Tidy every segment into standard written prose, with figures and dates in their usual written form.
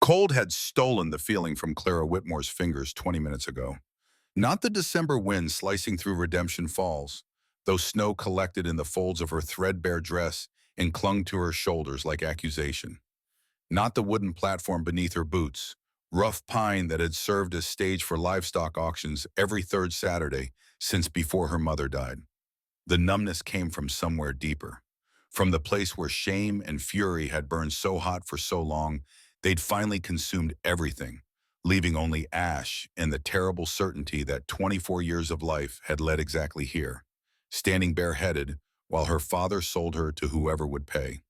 Cold had stolen the feeling from Clara Whitmore's fingers 20 minutes ago. Not the December wind slicing through Redemption Falls, though snow collected in the folds of her threadbare dress and clung to her shoulders like accusation. Not the wooden platform beneath her boots, rough pine that had served as stage for livestock auctions every third Saturday since before her mother died. The numbness came from somewhere deeper, from the place where shame and fury had burned so hot for so long they'd finally consumed everything, leaving only ash and the terrible certainty that 24 years of life had led exactly here, standing bareheaded while her father sold her to whoever would pay.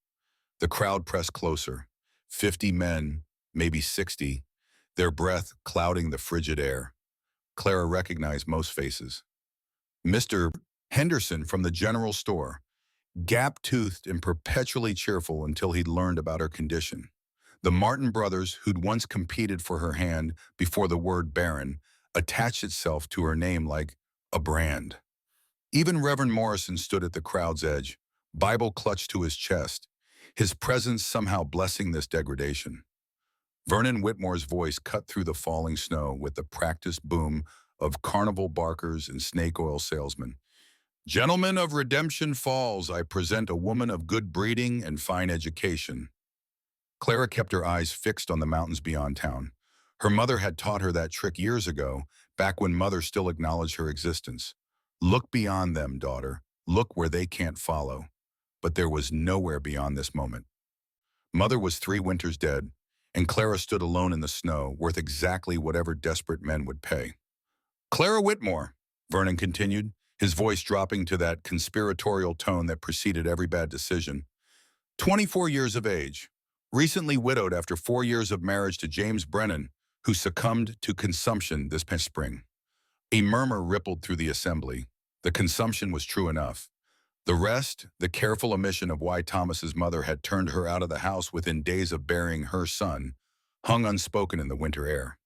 The crowd pressed closer, 50 men, maybe 60, their breath clouding the frigid air. Clara recognized most faces. Mr. Henderson from the general store, gap-toothed and perpetually cheerful until he'd learned about her condition. The Martin brothers, who'd once competed for her hand before the word Baron attached itself to her name like a brand. Even Reverend Morrison stood at the crowd's edge, Bible clutched to his chest, his presence somehow blessing this degradation. Vernon Whitmore's voice cut through the falling snow with the practiced boom of carnival barkers and snake oil salesmen. Gentlemen of Redemption Falls, I present a woman of good breeding and fine education. Clara kept her eyes fixed on the mountains beyond town. Her mother had taught her that trick years ago, back when mother still acknowledged her existence. Look beyond them, daughter. Look where they can't follow. But there was nowhere beyond this moment. Mother was 3 winters dead, and Clara stood alone in the snow, worth exactly whatever desperate men would pay. Clara Whitmore, Vernon continued, his voice dropping to that conspiratorial tone that preceded every bad decision. 24 years of age, recently widowed after 4 years of marriage to James Brennan, who succumbed to consumption this past spring. A murmur rippled through the assembly. The consumption was true enough. The rest, the careful omission of why Thomas's mother had turned her out of the house within days of burying her son, hung unspoken in the winter air.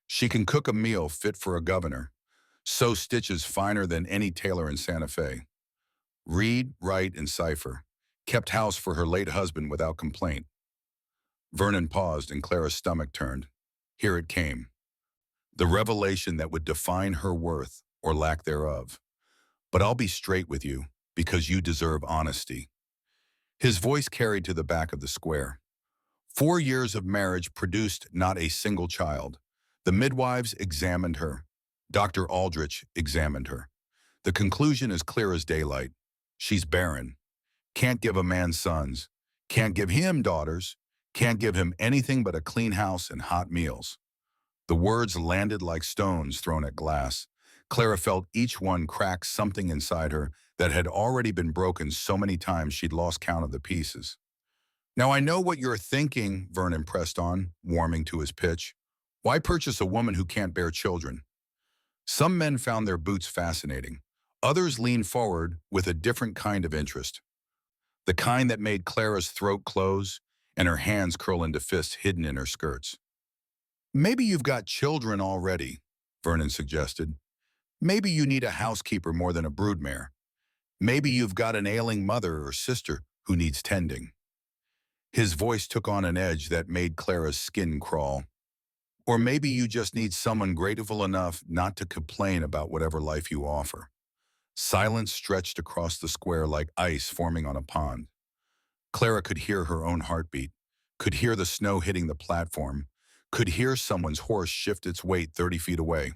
She can cook a meal fit for a governor, sew stitches finer than any tailor in Santa Fe, read, write, and cipher, kept house for her late husband without complaint. Vernon paused and Clara's stomach turned. Here it came. The revelation that would define her worth or lack thereof. But I'll be straight with you, because you deserve honesty. His voice carried to the back of the square. 4 years of marriage produced not a single child. The midwives examined her. Dr. Aldrich examined her. The conclusion is clear as daylight. She's barren. Can't give a man sons. Can't give him daughters. Can't give him anything but a clean house and hot meals. The words landed like stones thrown at glass. Clara felt each one crack something inside her that had already been broken so many times she'd lost count of the pieces. Now I know what you're thinking, Vernon pressed on, warming to his pitch. Why purchase a woman who can't bear children? Some men found their boots fascinating. Others leaned forward with a different kind of interest. The kind that made Clara's throat close and her hands curl into fists hidden in her skirts. Maybe you've got children already, Vernon suggested. Maybe you need a housekeeper more than a broodmare. Maybe you've got an ailing mother or sister who needs tending. His voice took on an edge that made Clara's skin crawl. Or maybe you just need someone grateful enough not to complain about whatever life you offer. Silence stretched across the square like ice forming on a pond. Clara could hear her own heartbeat, could hear the snow hitting the platform, could hear someone's horse shift its weight 30 feet away.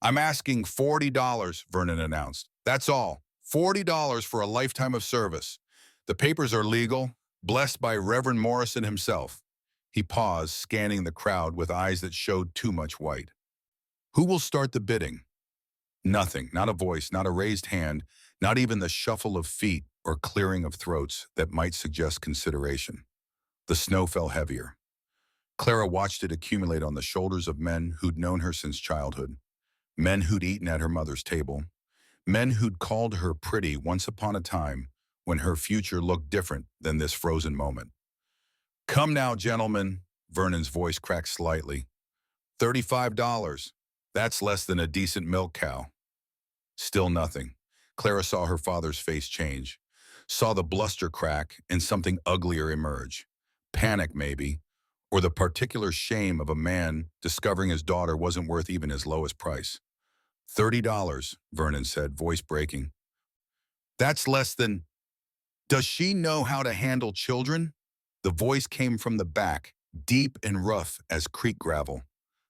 I'm asking $40, Vernon announced. That's all. $40 for a lifetime of service. The papers are legal, blessed by Reverend Morrison himself. He paused, scanning the crowd with eyes that showed too much white. Who will start the bidding? Nothing, not a voice, not a raised hand, not even the shuffle of feet or clearing of throats that might suggest consideration. The snow fell heavier. Clara watched it accumulate on the shoulders of men who'd known her since childhood. Men who'd eaten at her mother's table. Men who'd called her pretty once upon a time when her future looked different than this frozen moment. Come now, gentlemen, Vernon's voice cracked slightly. $35. That's less than a decent milk cow. Still nothing. Clara saw her father's face change, saw the bluster crack and something uglier emerge. Panic, maybe, or the particular shame of a man discovering his daughter wasn't worth even his lowest price. $30, Vernon said, voice breaking. That's less than... Does she know how to handle children? The voice came from the back, deep and rough as creek gravel.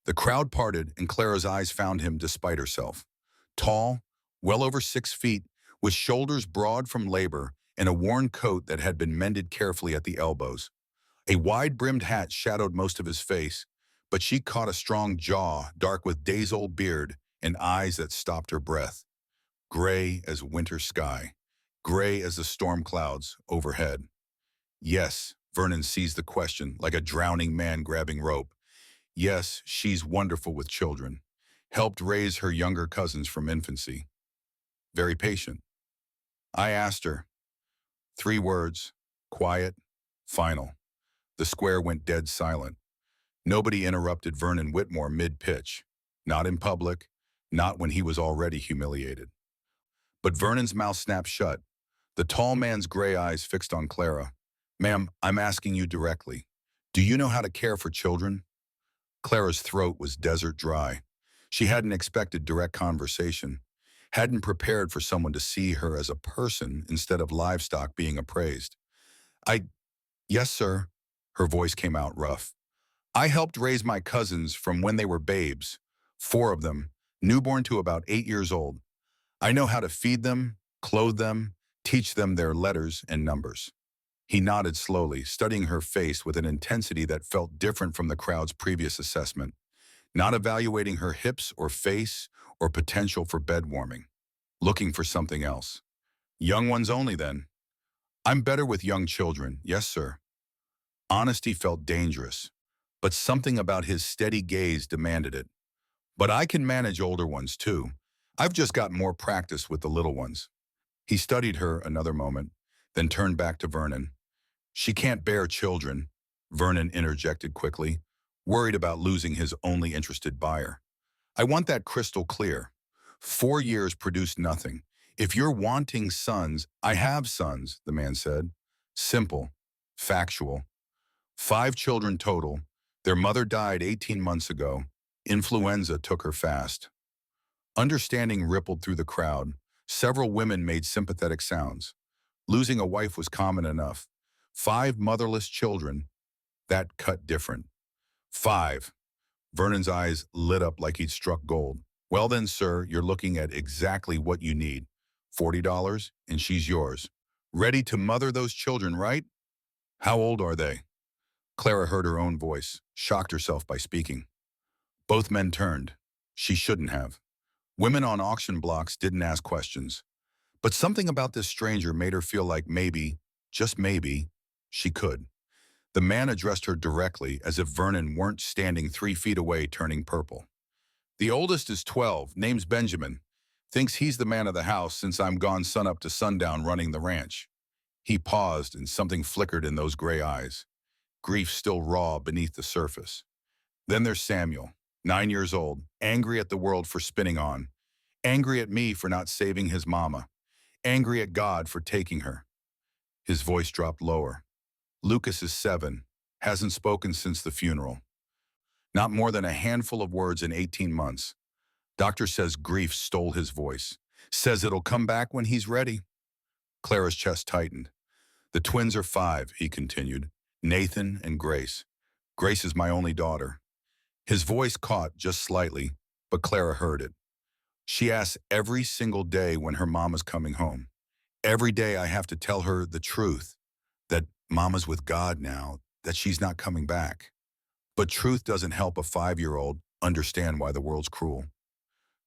The crowd parted and Clara's eyes found him despite herself. Tall, well over 6 feet, with shoulders broad from labor and a worn coat that had been mended carefully at the elbows. A wide-brimmed hat shadowed most of his face, but she caught a strong jaw, dark with days-old beard, and eyes that stopped her breath. Gray as winter sky, gray as the storm clouds overhead. Yes, Vernon seized the question like a drowning man grabbing rope. Yes, she's wonderful with children. Helped raise her younger cousins from infancy. Very patient. I asked her. 3 words, quiet, final. The square went dead silent. Nobody interrupted Vernon Whitmore mid-pitch. Not in public, not when he was already humiliated. But Vernon's mouth snapped shut, the tall man's gray eyes fixed on Clara. Ma'am, I'm asking you directly. Do you know how to care for children? Clara's throat was desert dry. She hadn't expected direct conversation, hadn't prepared for someone to see her as a person instead of livestock being appraised. Yes, sir. Her voice came out rough. I helped raise my cousins from when they were babes, 4 of them, newborn to about 8 years old. I know how to feed them, clothe them, teach them their letters and numbers. He nodded slowly, studying her face with an intensity that felt different from the crowd's previous assessment, not evaluating her hips or face or potential for bed warming, looking for something else. Young ones only, then. I'm better with young children, yes, sir. Honesty felt dangerous, but something about his steady gaze demanded it. But I can manage older ones, too. I've just got more practice with the little ones. He studied her another moment, then turned back to Vernon. She can't bear children, Vernon interjected quickly, worried about losing his only interested buyer. I want that crystal clear. 4 years produced nothing. If you're wanting sons, I have sons, the man said. Simple, factual. 5 children total. Their mother died 18 months ago. Influenza took her fast. Understanding rippled through the crowd. Several women made sympathetic sounds. Losing a wife was common enough. 5 motherless children. That cut different. 5. Vernon's eyes lit up like he'd struck gold. Well then, sir, you're looking at exactly what you need. $40, and she's yours. Ready to mother those children, right? How old are they? Clara heard her own voice, shocked herself by speaking. Both men turned. She shouldn't have. Women on auction blocks didn't ask questions. But something about this stranger made her feel like maybe, just maybe, she could. The man addressed her directly as if Vernon weren't standing 3 feet away turning purple. The oldest is 12, name's Benjamin. Thinks he's the man of the house since I'm gone sunup to sundown running the ranch. He paused and something flickered in those gray eyes. Grief still raw beneath the surface. Then there's Samuel, 9 years old, angry at the world for spinning on, angry at me for not saving his mama, angry at God for taking her. His voice dropped lower. Lucas is 7, hasn't spoken since the funeral. Not more than a handful of words in 18 months. Doctor says grief stole his voice. Says it'll come back when he's ready. Clara's chest tightened. The twins are 5, he continued. Nathan and Grace. Grace is my only daughter. His voice caught just slightly, but Clara heard it. She asks every single day when her mama's coming home. Every day I have to tell her the truth, that mama's with God now, that she's not coming back. But truth doesn't help a 5-year-old understand why the world's cruel.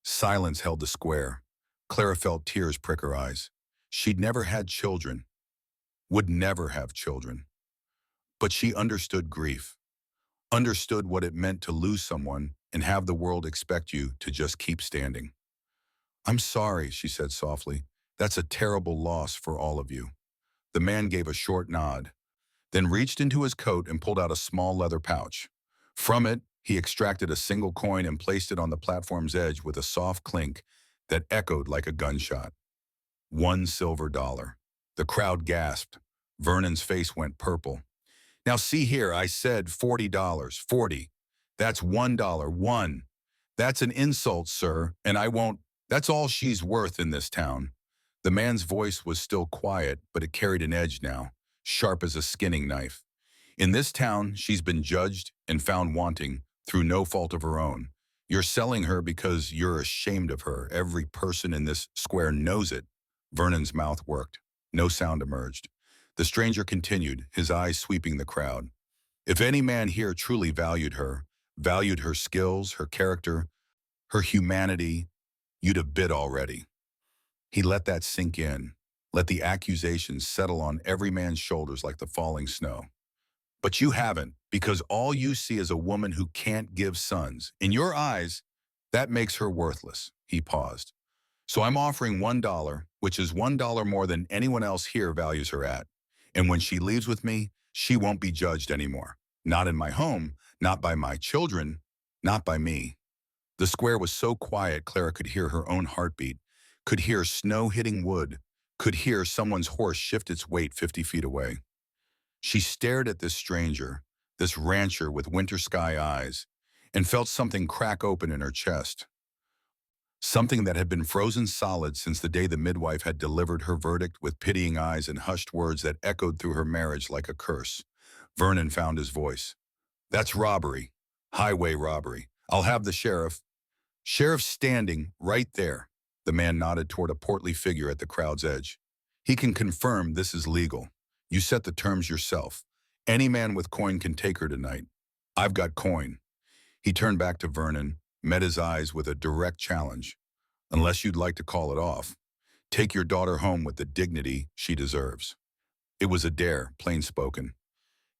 Silence held the square. Clara felt tears prick her eyes. She'd never had children, would never have children. But she understood grief, understood what it meant to lose someone and have the world expect you to just keep standing. I'm sorry, she said softly. That's a terrible loss for all of you. The man gave a short nod, then reached into his coat and pulled out a small leather pouch. From it, he extracted a single coin and placed it on the platform's edge with a soft clink that echoed like a gunshot. $1 silver. The crowd gasped. Vernon's face went purple. Now see here, I said $40. 40. That's $1. One. That's an insult, sir, and I won't. That's all she's worth in this town. The man's voice was still quiet, but it carried an edge now, sharp as a skinning knife. In this town, she's been judged and found wanting through no fault of her own. You're selling her because you're ashamed of her. Every person in this square knows it. Vernon's mouth worked. No sound emerged. The stranger continued, his eyes sweeping the crowd. If any man here truly valued her skills, her character, her humanity, you'd have bid already. He let that sink in, let the accusations settle on every man's shoulders like the falling snow. But you haven't, because all you see is a woman who can't give sons. In your eyes, that makes her worthless. He paused. So I'm offering $1, which is $1 more than anyone else here values her at. And when she leaves with me, she won't be judged anymore. Not in my home, not by my children, not by me. The square was so quiet Clara could hear her own heartbeat, could hear snow hitting wood, could hear someone's horse shift its weight 50 feet away. She stared at this stranger, this rancher with winter sky eyes, and felt something crack open in her chest. Something that had been frozen solid since the day the midwife had delivered her verdict with pitying eyes and hushed words that echoed through her marriage like a curse. Vernon found his voice. That's robbery. Highway robbery. I'll have the sheriff. Sheriff's standing right there. The man nodded toward a portly figure at the crowd's edge. He can confirm this is legal. You set the terms yourself. Any man with coin can take her tonight. I've got coin. He turned back to Vernon, met his eyes with a direct challenge. Unless you'd like to call it off, take your daughter home with the dignity she deserves. It was a dare, plain spoken.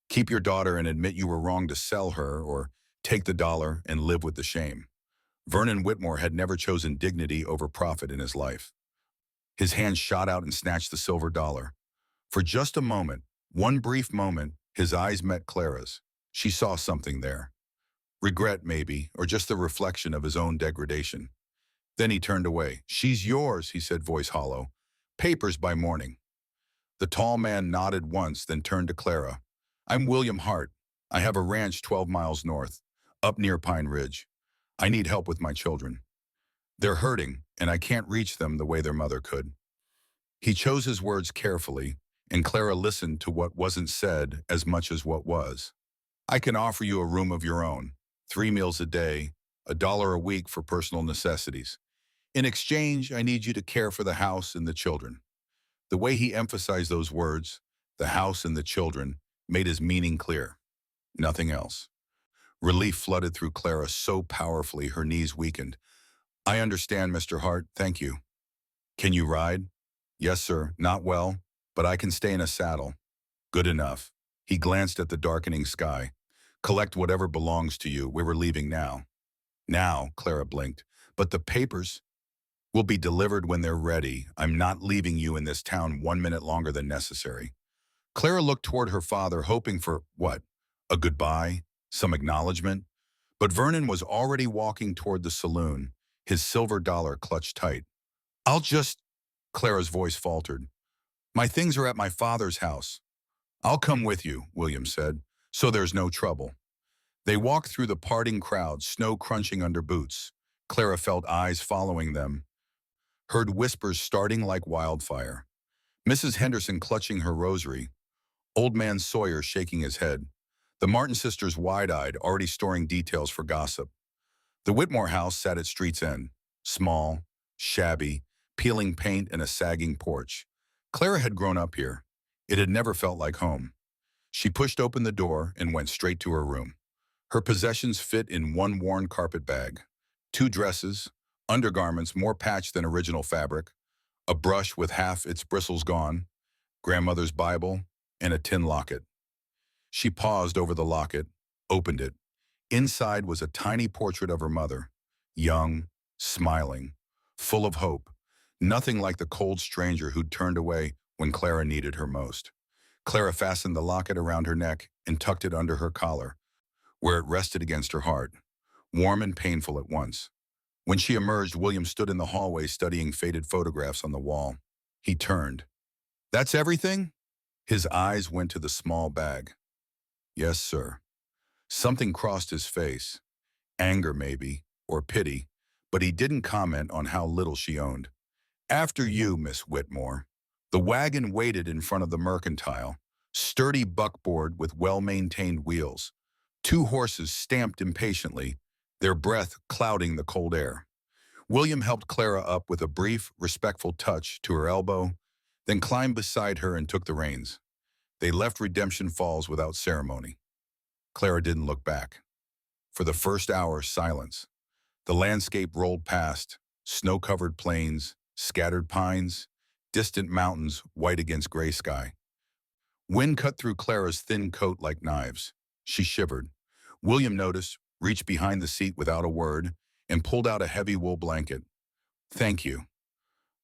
Keep your daughter and admit you were wrong to sell her, or take the dollar and live with the shame. Vernon Whitmore had never chosen dignity over profit in his life. His hand shot out and snatched the silver dollar. For just a moment, one brief moment, his eyes met Clara's. She saw something there. Regret, maybe, or just the reflection of his own degradation. Then he turned away. She's yours, he said, voice hollow. Papers by morning. The tall man nodded once, then turned to Clara. I'm William Hart. I have a ranch 12 miles north, up near Pine Ridge. I need help with my children. They're hurting, and I can't reach them the way their mother could. He chose his words carefully, and Clara listened to what wasn't said as much as what was. I can offer you a room of your own, 3 meals a day, $1 a week for personal necessities. In exchange, I need you to care for the house and the children. The way he emphasized those words, the house and the children, made his meaning clear. Nothing else. Relief flooded through Clara so powerfully her knees weakened. I understand, Mr. Hart, thank you. Can you ride? Yes, sir, not well, but I can stay in a saddle. Good enough. He glanced at the darkening sky. Collect whatever belongs to you. We were leaving now. Now, Clara blinked. But the papers will be delivered when they're ready. I'm not leaving you in this town 1 minute longer than necessary. Clara looked toward her father, hoping for, what? A goodbye? Some acknowledgement? But Vernon was already walking toward the saloon, his silver dollar clutched tight. I'll just... Clara's voice faltered. My things are at my father's house. I'll come with you, William said, so there's no trouble. They walked through the parting crowd, snow crunching under boots. Clara felt eyes following them, heard whispers starting like wildfire. Mrs. Henderson clutching her rosary, old man Sawyer shaking his head, the Martin sisters wide-eyed, already storing details for gossip. The Whitmore house sat at street's end, small, shabby, peeling paint and a sagging porch. Clara had grown up here. It had never felt like home. She pushed open the door and went straight to her room. Her possessions fit in one worn carpet bag. 2 dresses, undergarments more patched than original fabric, a brush with half its bristles gone, grandmother's Bible, and a tin locket. She paused over the locket, opened it. Inside was a tiny portrait of her mother, young, smiling, full of hope, nothing like the cold stranger who'd turned away when Clara needed her most. Clara fastened the locket around her neck and tucked it under her collar, where it rested against her heart, warm and painful at once. When she emerged, William stood in the hallway studying faded photographs on the wall. He turned. That's everything? His eyes went to the small bag. Yes, sir. Something crossed his face. Anger, maybe, or pity, but he didn't comment on how little she owned. After you, Miss Whitmore. The wagon waited in front of the mercantile, sturdy buckboard with well-maintained wheels. Two horses stamped impatiently, their breath clouding the cold air. William helped Clara up with a brief, respectful touch to her elbow, then climbed beside her and took the reins. They left Redemption Falls without ceremony. Clara didn't look back. For the first hour, silence. The landscape rolled past, snow-covered plains, scattered pines, distant mountains white against gray sky. Wind cut through Clara's thin coat like knives. She shivered. William noticed, reached behind the seat without a word, and pulled out a heavy wool blanket. Thank you.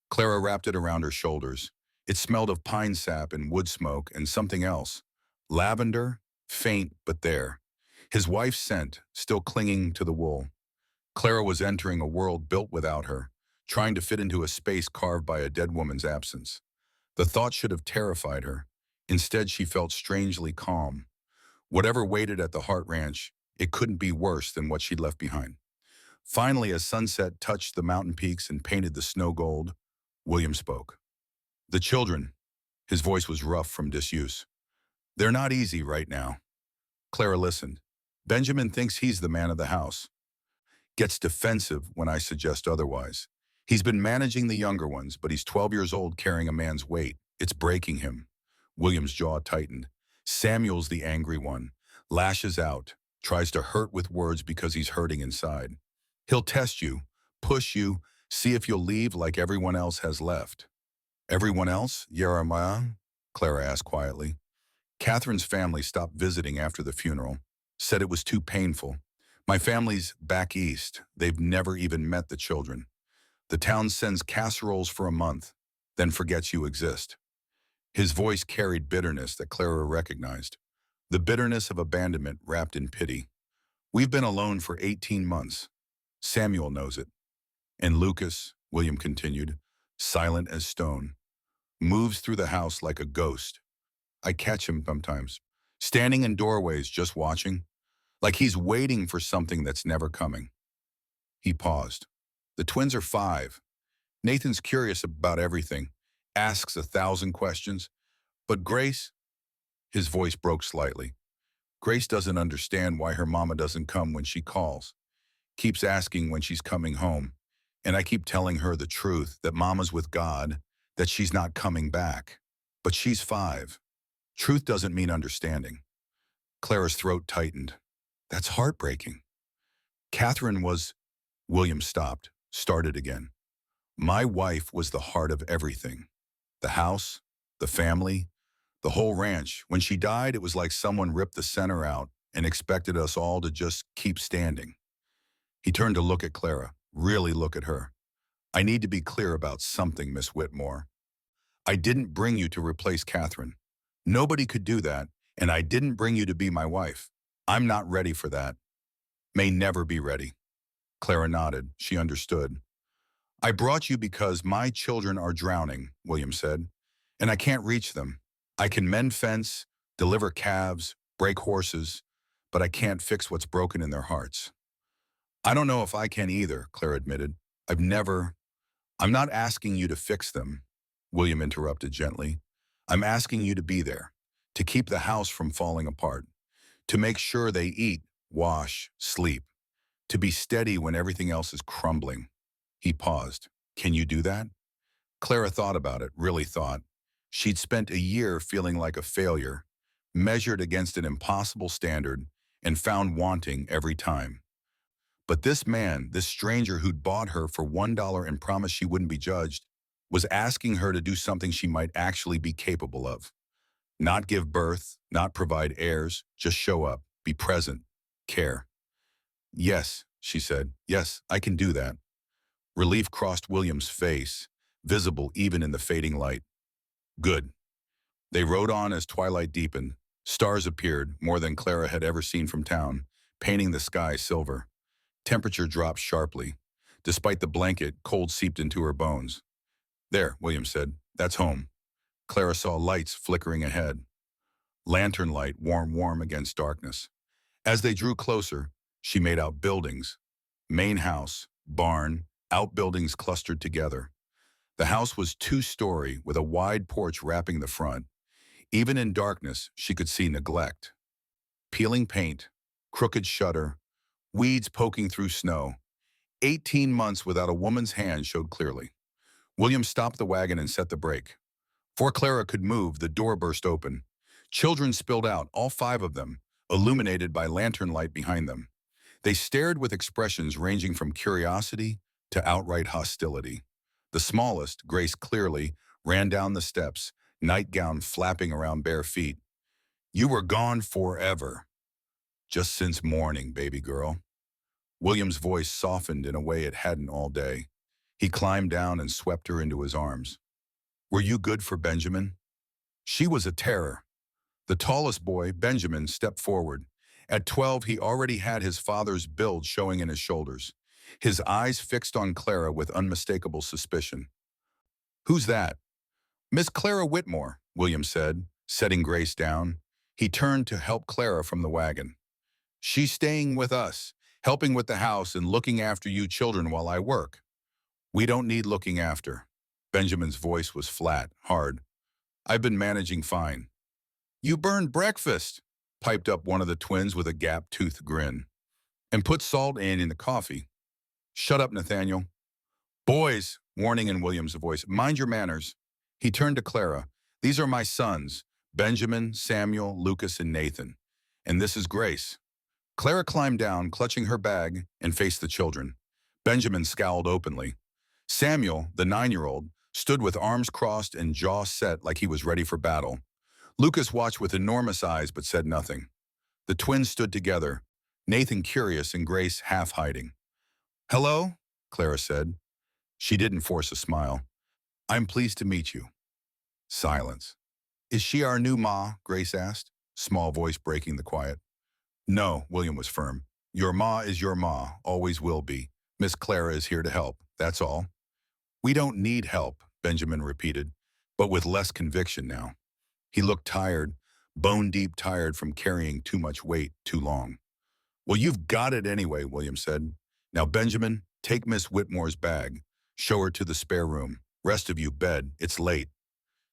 Clara wrapped it around her shoulders. It smelled of pine sap and wood smoke and something else. Lavender, faint but there. His wife's scent, still clinging to the wool. Clara was entering a world built without her, trying to fit into a space carved by a dead woman's absence. The thought should have terrified her. Instead, she felt strangely calm. Whatever waited at the Hart Ranch, it couldn't be worse than what she'd left behind. Finally, as sunset touched the mountain peaks and painted the snow gold, William spoke. The children, his voice was rough from disuse. They're not easy right now. Clara listened. Benjamin thinks he's the man of the house. Gets defensive when I suggest otherwise. He's been managing the younger ones, but he's 12 years old carrying a man's weight. It's breaking him. William's jaw tightened. Samuel's the angry one. Lashes out. Tries to hurt with words because he's hurting inside. He'll test you, push you, see if you'll leave like everyone else has left. Everyone else, Jeremiah? Clara asked quietly. Catherine's family stopped visiting after the funeral. Said it was too painful. My family's back east. They've never even met the children. The town sends casseroles for a month, then forgets you exist. His voice carried bitterness that Clara recognized. The bitterness of abandonment wrapped in pity. We've been alone for 18 months. Samuel knows it. And Lucas, William continued, silent as stone, moves through the house like a ghost. I catch him sometimes, standing in doorways just watching, like he's waiting for something that's never coming. He paused. The twins are 5. Nathan's curious about everything, asks 1,000 questions. But Grace, his voice broke slightly. Grace doesn't understand why her mama doesn't come when she calls. Keeps asking when she's coming home. And I keep telling her the truth, that mama's with God, that she's not coming back. But she's 5. Truth doesn't mean understanding. Clara's throat tightened. That's heartbreaking. Catherine was... William stopped, started again. My wife was the heart of everything. The house, the family, the whole ranch. When she died, it was like someone ripped the center out and expected us all to just keep standing. He turned to look at Clara, really look at her. I need to be clear about something, Miss Whitmore. I didn't bring you to replace Catherine. Nobody could do that, and I didn't bring you to be my wife. I'm not ready for that. May never be ready. Clara nodded. She understood. I brought you because my children are drowning, William said, and I can't reach them. I can mend fence, deliver calves, break horses, but I can't fix what's broken in their hearts. I don't know if I can either, Clara admitted. I'm not asking you to fix them, William interrupted gently. I'm asking you to be there, to keep the house from falling apart, to make sure they eat, wash, sleep, to be steady when everything else is crumbling. He paused. Can you do that? Clara thought about it, really thought. She'd spent a year feeling like a failure, measured against an impossible standard, and found wanting every time. But this man, this stranger who'd bought her for $1 and promised she wouldn't be judged, was asking her to do something she might actually be capable of. Not give birth, not provide heirs, just show up, be present, care. Yes, she said, yes, I can do that. Relief crossed William's face, visible even in the fading light. Good. They rode on as twilight deepened. Stars appeared, more than Clara had ever seen from town, painting the sky silver. Temperature dropped sharply. Despite the blanket, cold seeped into her bones. There, William said, that's home. Clara saw lights flickering ahead. Lantern light warm against darkness. As they drew closer, she made out buildings. Main house, barn, outbuildings clustered together. The house was two-story with a wide porch wrapping the front. Even in darkness, she could see neglect. Peeling paint, crooked shutter, weeds poking through snow. 18 months without a woman's hand showed clearly. William stopped the wagon and set the brake. Before Clara could move, the door burst open. Children spilled out, all five of them, illuminated by lantern light behind them. They stared with expressions ranging from curiosity to outright hostility. The smallest, Grace Clearly, ran down the steps, nightgown flapping around bare feet. "You were gone forever." "Just since morning, baby girl." William's voice softened in a way it hadn't all day. He climbed down and swept her into his arms. "Were you good for Benjamin?" She was a terror. The tallest boy, Benjamin, stepped forward. At 12, he already had his father's build showing in his shoulders. His eyes fixed on Clara with unmistakable suspicion. "Who's that?" "Miss Clara Whitmore," William said, setting Grace down. He turned to help Clara from the wagon. "She's staying with us, helping with the house and looking after you children while I work." "We don't need looking after." Benjamin's voice was flat, hard. "I've been managing fine." "You burned breakfast," piped up one of the twins with a gap-toothed grin. "And put salt in the coffee." "Shut up, Nathaniel." "Boys," warning in William's voice, "mind your manners." He turned to Clara. "These are my sons, Benjamin, Samuel, Lucas, and Nathan. And this is Grace." Clara climbed down, clutching her bag, and faced the children. Benjamin scowled openly. Samuel, the 9-year-old, stood with arms crossed and jaw set like he was ready for battle. Lucas watched with enormous eyes but said nothing. The twins stood together, Nathan curious and Grace half hiding. "Hello," Clara said. She didn't force a smile. "I'm pleased to meet you." Silence. "Is she our new ma?" Grace asked, small voice breaking the quiet. "No," William was firm. "Your ma is your ma, always will be. Miss Clara is here to help, that's all." "We don't need help," Benjamin repeated, but with less conviction now. He looked tired, bone-deep tired from carrying too much weight too long. "Well, you've got it anyway," William said. "Now, Benjamin, take Miss Whitmore's bag. Show her to the spare room. Rest of you, bed. It's late."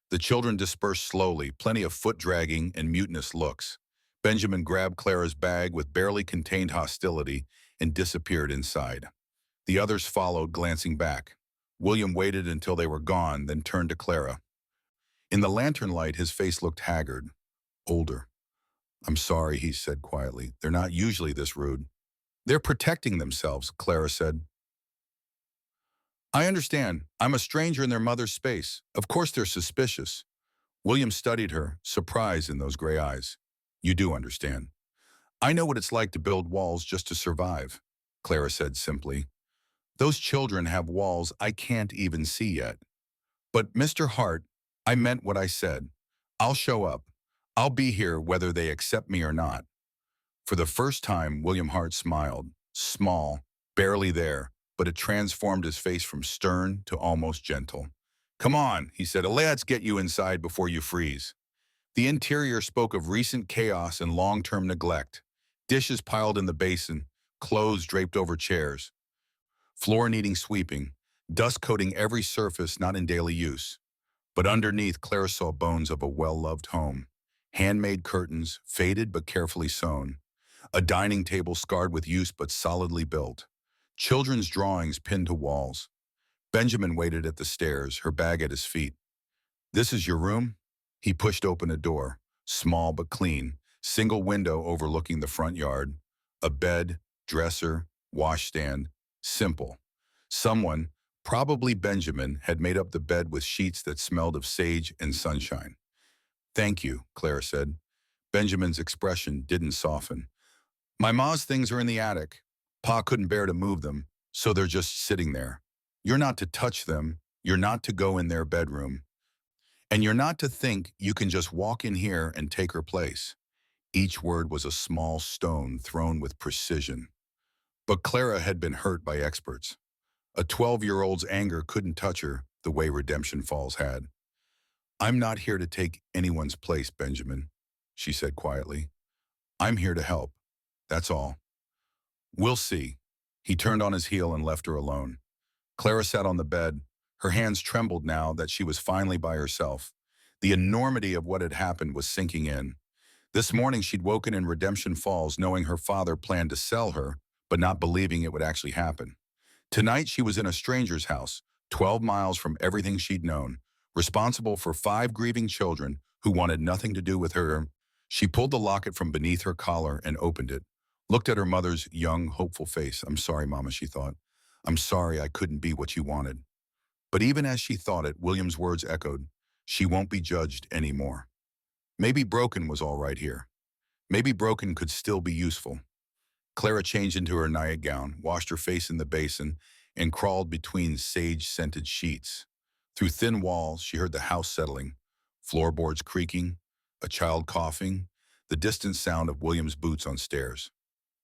The children dispersed slowly, plenty of foot-dragging and mutinous looks. Benjamin grabbed Clara's bag with barely contained hostility and disappeared inside. The others followed, glancing back. William waited until they were gone, then turned to Clara. In the lantern light, his face looked haggard, older. "I'm sorry," he said quietly. "They're not usually this rude." "They're protecting themselves," Clara said. "I understand. I'm a stranger in their mother's space. Of course they're suspicious." William studied her, surprise in those gray eyes. "You do understand." "I know what it's like to build walls just to survive," Clara said simply. "Those children have walls I can't even see yet." "But, Mr. Hart, I meant what I said. I'll show up. I'll be here whether they accept me or not." For the first time, William Hart smiled, small, barely there, but it transformed his face from stern to almost gentle. "Come on," he said, "let's get you inside before you freeze." The interior spoke of recent chaos and long-term neglect. Dishes piled in the basin, clothes draped over chairs, floor needing sweeping, dust coating every surface not in daily use. But underneath, Clara saw bones of a well-loved home. Handmade curtains, faded but carefully sewn. A dining table scarred with use but solidly built. Children's drawings pinned to walls. Benjamin waited at the stairs, her bag at his feet. "This is your room?" He pushed open a door, small but clean, single window overlooking the front yard. A bed, dresser, washstand, simple. Someone, probably Benjamin, had made up the bed with sheets that smelled of sage and sunshine. "Thank you," Clara said. Benjamin's expression didn't soften. "My ma's things are in the attic. Pa couldn't bear to move them, so they're just sitting there. You're not to touch them. You're not to go in their bedroom. And you're not to think you can just walk in here and take her place." Each word was a small stone thrown with precision. But Clara had been hurt by experts. A 12-year-old's anger couldn't touch her the way Redemption Falls had. "I'm not here to take anyone's place, Benjamin. she said quietly. I'm here to help. That's all. We'll see. He turned on his heel and left her alone. Clara sat on the bed. Her hands trembled now that she was finally by herself. The enormity of what had happened was sinking in. This morning she'd woken in Redemption Falls knowing her father planned to sell her, but not believing it would actually happen. Tonight she was in a stranger's house, 12 miles from everything she'd known, responsible for 5 grieving children who wanted nothing to do with her. She pulled the locket from beneath her collar and opened it, looked at her mother's young, hopeful face. I'm sorry, Mama, she thought. I'm sorry I couldn't be what you wanted. But even as she thought it, William's words echoed, she won't be judged anymore. Maybe broken was all right here. Maybe broken could still be useful. Clara changed into her nightgown, washed her face in the basin, and crawled between sage-scented sheets. Through thin walls, she heard the house settling, floorboards creaking, a child coughing, the distant sound of William's boots on stairs.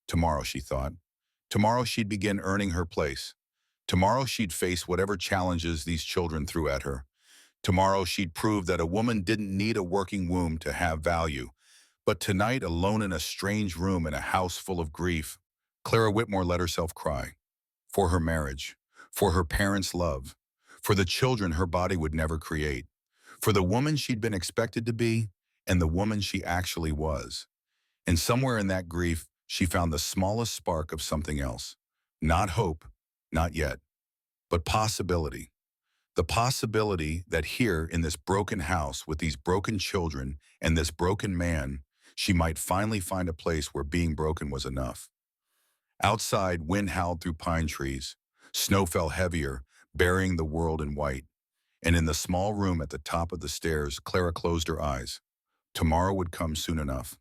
Tomorrow, she thought. Tomorrow she'd begin earning her place. Tomorrow she'd face whatever challenges these children threw at her. Tomorrow she'd prove that a woman didn't need a working womb to have value. But tonight, alone in a strange room in a house full of grief, Clara Whitmore let herself cry. For her marriage, for her parents' love, for the children her body would never create, for the woman she'd been expected to be, and the woman she actually was. And somewhere in that grief, she found the smallest spark of something else. Not hope, not yet, but possibility. The possibility that here in this broken house with these broken children and this broken man, she might finally find a place where being broken was enough. Outside, wind howled through pine trees. Snow fell heavier, burying the world in white. And in the small room at the top of the stairs, Clara closed her eyes. Tomorrow would come soon enough.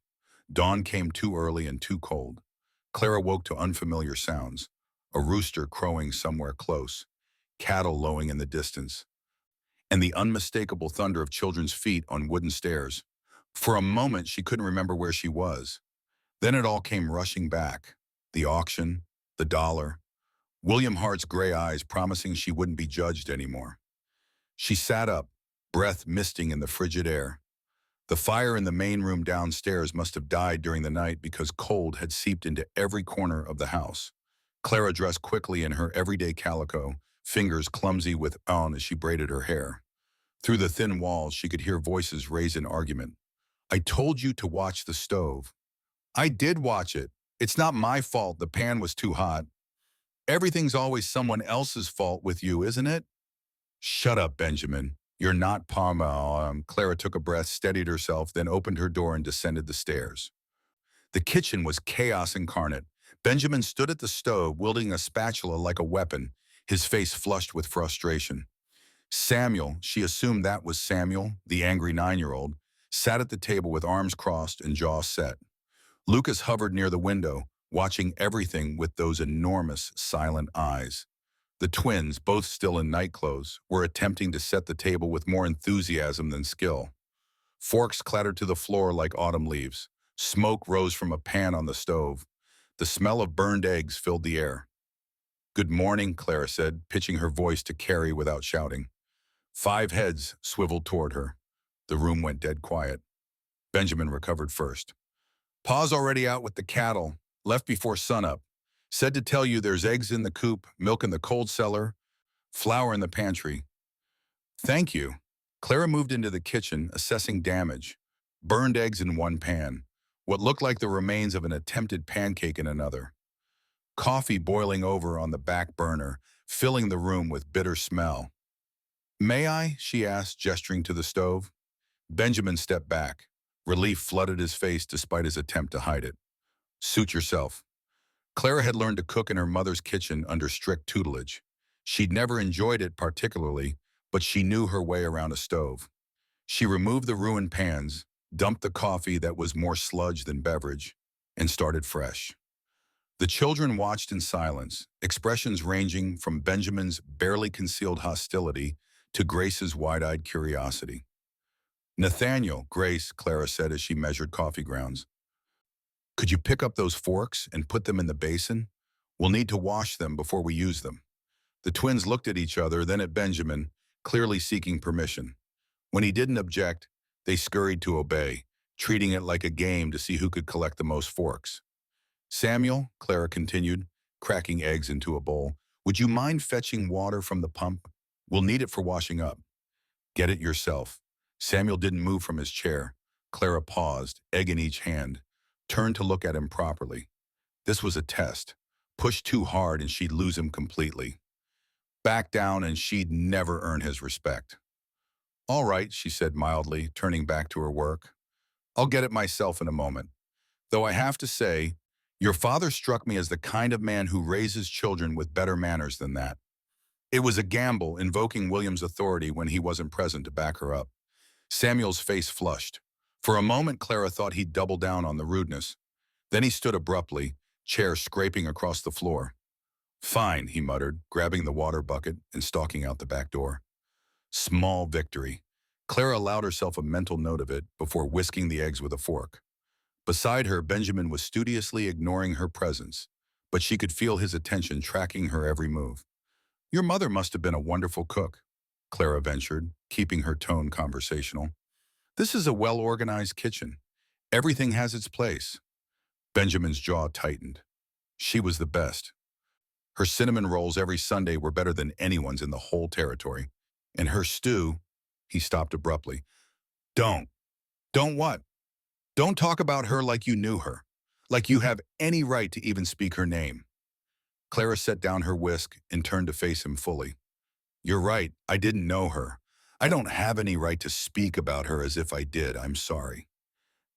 Dawn came too early and too cold. Clara woke to unfamiliar sounds. A rooster crowing somewhere close, cattle lowing in the distance, and the unmistakable thunder of children's feet on wooden stairs. For a moment, she couldn't remember where she was. Then it all came rushing back. The auction, the dollar, William Hart's gray eyes promising she wouldn't be judged anymore. She sat up, breath misting in the frigid air. The fire in the main room downstairs must have died during the night because cold had seeped into every corner of the house. Clara dressed quickly in her everyday calico, fingers clumsy with on as she braided her hair. Through the thin walls, she could hear voices raised in argument. I told you to watch the stove. I did watch it. It's not my fault the pan was too hot. Everything's always someone else's fault with you, isn't it? Shut up, Benjamin. You're not Parma. Clara took a breath, steadied herself, then opened her door and descended the stairs. The kitchen was chaos incarnate. Benjamin stood at the stove, wielding a spatula like a weapon, his face flushed with frustration. Samuel, she assumed that was Samuel, the angry 9-year-old, sat at the table with arms crossed and jaw set. Lucas hovered near the window, watching everything with those enormous, silent eyes. The twins, both still in nightclothes, were attempting to set the table with more enthusiasm than skill. Forks clattered to the floor like autumn leaves. Smoke rose from a pan on the stove. The smell of burned eggs filled the air. Good morning, Clara said, pitching her voice to Carrie without shouting. 5 heads swiveled toward her. The room went dead quiet. Benjamin recovered first. Pa's already out with the cattle, left before sunup. Said to tell you there's eggs in the coop, milk in the cold cellar, flour in the pantry. Thank you. Clara moved into the kitchen, assessing damage. Burned eggs in one pan, what looked like the remains of an attempted pancake in another. Coffee boiling over on the back burner, filling the room with bitter smell. May I? She asked, gesturing to the stove. Benjamin stepped back. Relief flooded his face despite his attempt to hide it. Suit yourself. Clara had learned to cook in her mother's kitchen under strict tutelage. She'd never enjoyed it particularly, but she knew her way around a stove. She removed the ruined pans, dumped the coffee that was more sludge than beverage, and started fresh. The children watched in silence, expressions ranging from Benjamin's barely concealed hostility to Grace's wide-eyed curiosity. Nathaniel, Grace, Clara said as she measured coffee grounds. Could you pick up those forks and put them in the basin? We'll need to wash them before we use them. The twins looked at each other, then at Benjamin, clearly seeking permission. When he didn't object, they scurried to obey, treating it like a game to see who could collect the most forks. Samuel, Clara continued, cracking eggs into a bowl, would you mind fetching water from the pump? We'll need it for washing up. Get it yourself. Samuel didn't move from his chair. Clara paused, egg in each hand, turned to look at him properly. This was a test. Push too hard and she'd lose him completely. Back down and she'd never earn his respect. All right, she said mildly, turning back to her work. I'll get it myself in a moment. Though I have to say, your father struck me as the kind of man who raises children with better manners than that. It was a gamble, invoking William's authority when he wasn't present to back her up. Samuel's face flushed. For a moment, Clara thought he'd double down on the rudeness. Then he stood abruptly, chair scraping across the floor. Fine, he muttered, grabbing the water bucket and stalking out the back door. Small victory. Clara allowed herself a mental note of it before whisking the eggs with a fork. Beside her, Benjamin was studiously ignoring her presence, but she could feel his attention tracking her every move. Your mother must have been a wonderful cook, Clara ventured, keeping her tone conversational. This is a well-organized kitchen. Everything has its place. Benjamin's jaw tightened. She was the best. Her cinnamon rolls every Sunday were better than anyone's in the whole territory. And her stew, he stopped abruptly. Don't. Don't what? Don't talk about her like you knew her, like you have any right to even speak her name. Clara set down her whisk and turned to face him fully. You're right, I didn't know her. I don't have any right to speak about her as if I did, I'm sorry.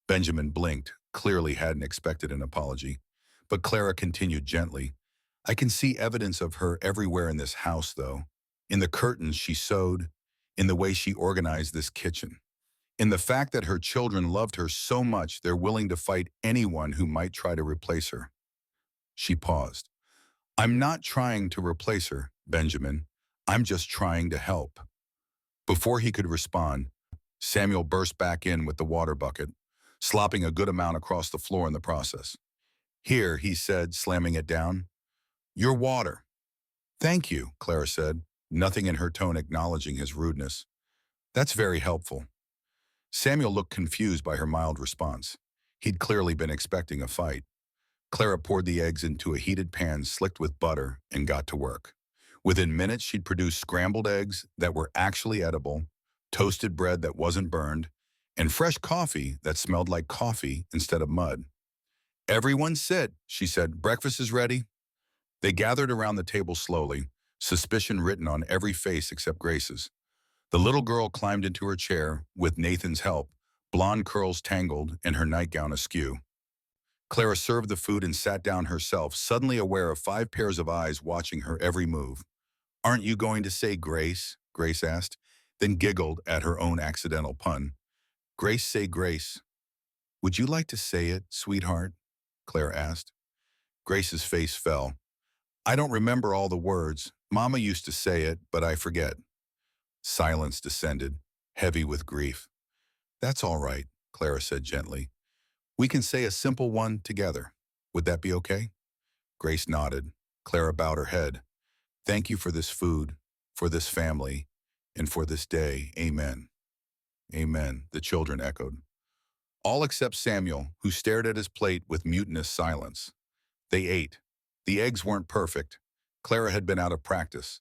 Benjamin blinked, clearly hadn't expected an apology. But Clara continued gently. I can see evidence of her everywhere in this house, though. In the curtains she sewed, in the way she organized this kitchen. In the fact that her children loved her so much they're willing to fight anyone who might try to replace her. She paused. I'm not trying to replace her, Benjamin. I'm just trying to help. Before he could respond, Samuel burst back in with the water bucket, slopping a good amount across the floor in the process. Here, he said, slamming it down. Your water. Thank you, Clara said, nothing in her tone acknowledging his rudeness. That's very helpful. Samuel looked confused by her mild response. He'd clearly been expecting a fight. Clara poured the eggs into a heated pan slicked with butter and got to work. Within minutes, she'd produced scrambled eggs that were actually edible, toasted bread that wasn't burned, and fresh coffee that smelled like coffee instead of mud. Everyone sit, she said. Breakfast is ready. They gathered around the table slowly, suspicion written on every face except Grace's. The little girl climbed into her chair, with Nathan's help, blonde curls tangled and her nightgown askew. Clara served the food and sat down herself, suddenly aware of 5 pairs of eyes watching her every move. Aren't you going to say grace? Grace asked, then giggled at her own accidental pun. Grace say grace. Would you like to say it, sweetheart? Claire asked. Grace's face fell. I don't remember all the words. Mama used to say it, but I forget. Silence descended, heavy with grief. That's all right, Clara said gently. We can say a simple one together. Would that be okay? Grace nodded. Clara bowed her head. Thank you for this food, for this family, and for this day. Amen. Amen, the children echoed. All except Samuel, who stared at his plate with mutinous silence. They ate. The eggs weren't perfect. Clara had been out of practice,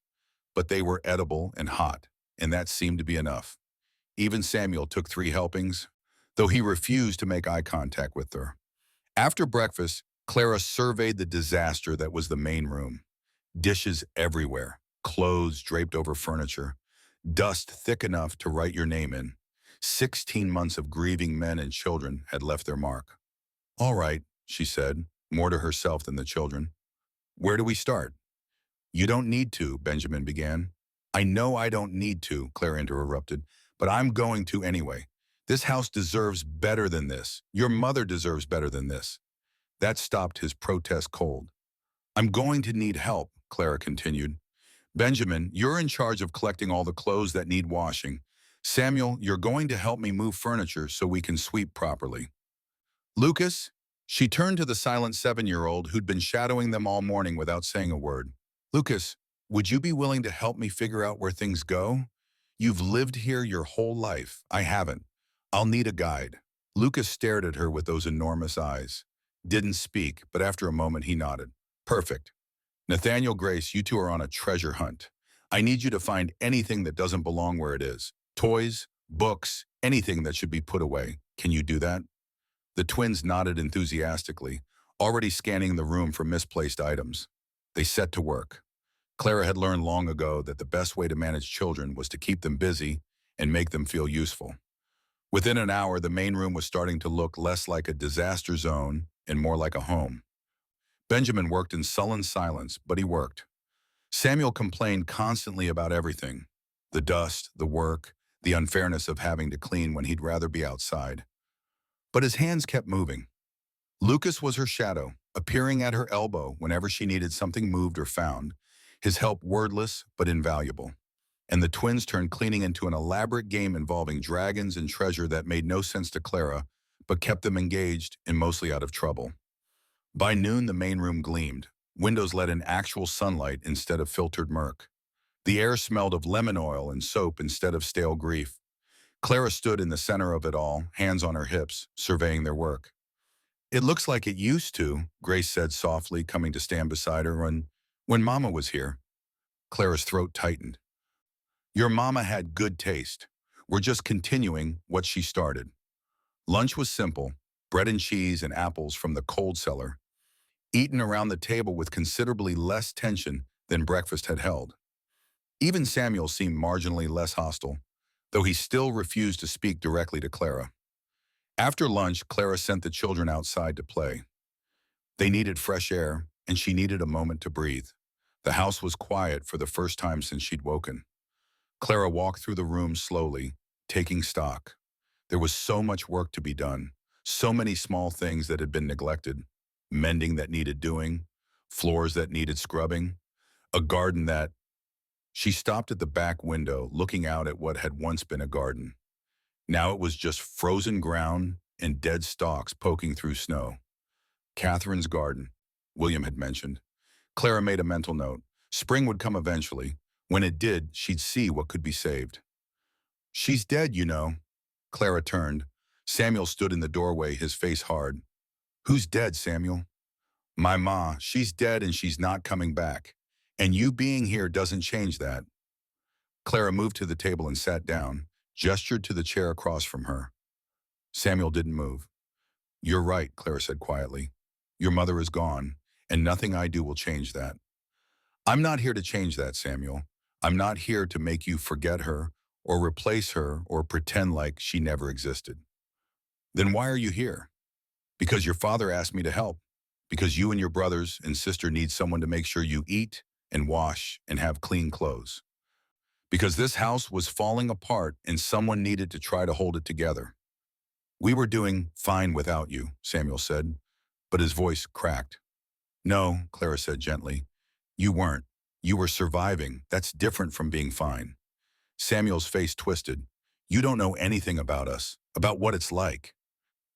but they were edible and hot, and that seemed to be enough. Even Samuel took 3 helpings, though he refused to make eye contact with her. After breakfast, Clara surveyed the disaster that was the main room. Dishes everywhere, clothes draped over furniture, dust thick enough to write your name in. 16 months of grieving men and children had left their mark. All right, she said, more to herself than the children. Where do we start? You don't need to, Benjamin began. I know I don't need to, Claire interrupted, but I'm going to anyway. This house deserves better than this. Your mother deserves better than this. That stopped his protest cold. I'm going to need help, Clara continued. Benjamin, you're in charge of collecting all the clothes that need washing. Samuel, you're going to help me move furniture so we can sweep properly. Lucas, she turned to the silent 7-year-old who'd been shadowing them all morning without saying a word. Lucas, would you be willing to help me figure out where things go? You've lived here your whole life. I haven't. I'll need a guide. Lucas stared at her with those enormous eyes. Didn't speak, but after a moment he nodded. Perfect. Nathaniel, Grace, you two are on a treasure hunt. I need you to find anything that doesn't belong where it is. Toys, books, anything that should be put away. Can you do that? The twins nodded enthusiastically, already scanning the room for misplaced items. They set to work. Clara had learned long ago that the best way to manage children was to keep them busy and make them feel useful. Within an hour, the main room was starting to look less like a disaster zone and more like a home. Benjamin worked in sullen silence, but he worked. Samuel complained constantly about everything. The dust, the work, the unfairness of having to clean when he'd rather be outside. But his hands kept moving. Lucas was her shadow, appearing at her elbow whenever she needed something moved or found, his help wordless but invaluable. And the twins turned cleaning into an elaborate game involving dragons and treasure that made no sense to Clara, but kept them engaged and mostly out of trouble. By noon, the main room gleamed. Windows let in actual sunlight instead of filtered murk. The air smelled of lemon oil and soap instead of stale grief. Clara stood in the center of it all, hands on her hips, surveying their work. It looks like it used to, Grace said softly, coming to stand beside her when Mama was here. Clara's throat tightened. Your mama had good taste. We're just continuing what she started. Lunch was simple, bread and cheese and apples from the cold cellar, eaten around the table with considerably less tension than breakfast had held. Even Samuel seemed marginally less hostile, though he still refused to speak directly to Clara. After lunch, Clara sent the children outside to play. They needed fresh air, and she needed a moment to breathe. The house was quiet for the first time since she'd woken. Clara walked through the room slowly, taking stock. There was so much work to be done, so many small things that had been neglected, mending that needed doing, floors that needed scrubbing, a garden that... She stopped at the back window, looking out at what had once been a garden. Now it was just frozen ground and dead stalks poking through snow. Catherine's garden, William had mentioned. Clara made a mental note. Spring would come eventually. When it did, she'd see what could be saved. She's dead, you know. Clara turned. Samuel stood in the doorway, his face hard. Who's dead, Samuel? My ma. She's dead and she's not coming back. And you being here doesn't change that. Clara moved to the table and sat down, gestured to the chair across from her. Samuel didn't move. You're right, Clara said quietly. Your mother is gone, and nothing I do will change that. I'm not here to change that, Samuel. I'm not here to make you forget her, or replace her, or pretend like she never existed. Then why are you here? Because your father asked me to help. Because you and your brothers and sister need someone to make sure you eat and wash and have clean clothes. Because this house was falling apart and someone needed to try to hold it together. We were doing fine without you, Samuel said, but his voice cracked. No, Clara said gently. You weren't. You were surviving. That's different from being fine. Samuel's face twisted. You don't know anything about us, about what it's like.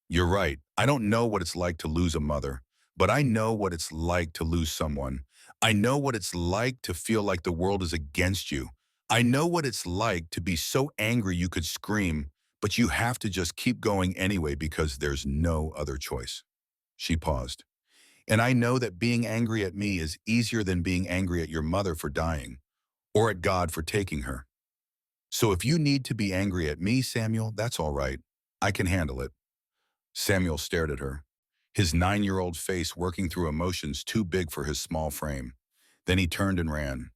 You're right. I don't know what it's like to lose a mother, but I know what it's like to lose someone. I know what it's like to feel like the world is against you. I know what it's like to be so angry you could scream, but you have to just keep going anyway because there's no other choice. She paused. And I know that being angry at me is easier than being angry at your mother for dying, or at God for taking her. So if you need to be angry at me, Samuel, that's all right. I can handle it. Samuel stared at her, his 9-year-old face working through emotions too big for his small frame. Then he turned and ran.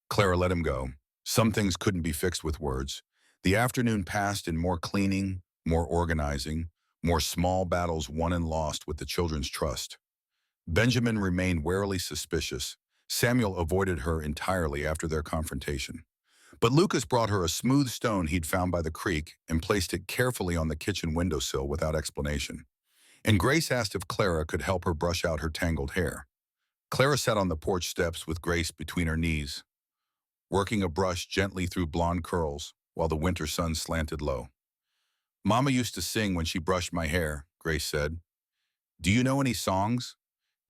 Clara let him go. Some things couldn't be fixed with words. The afternoon passed in more cleaning, more organizing, more small battles won and lost with the children's trust. Benjamin remained warily suspicious. Samuel avoided her entirely after their confrontation. But Lucas brought her a smooth stone he'd found by the creek and placed it carefully on the kitchen windowsill without explanation. And Grace asked if Clara could help her brush out her tangled hair. Clara sat on the porch steps with Grace between her knees, working a brush gently through blonde curls while the winter sun slanted low. Mama used to sing when she brushed my hair, Grace said. Do you know any songs?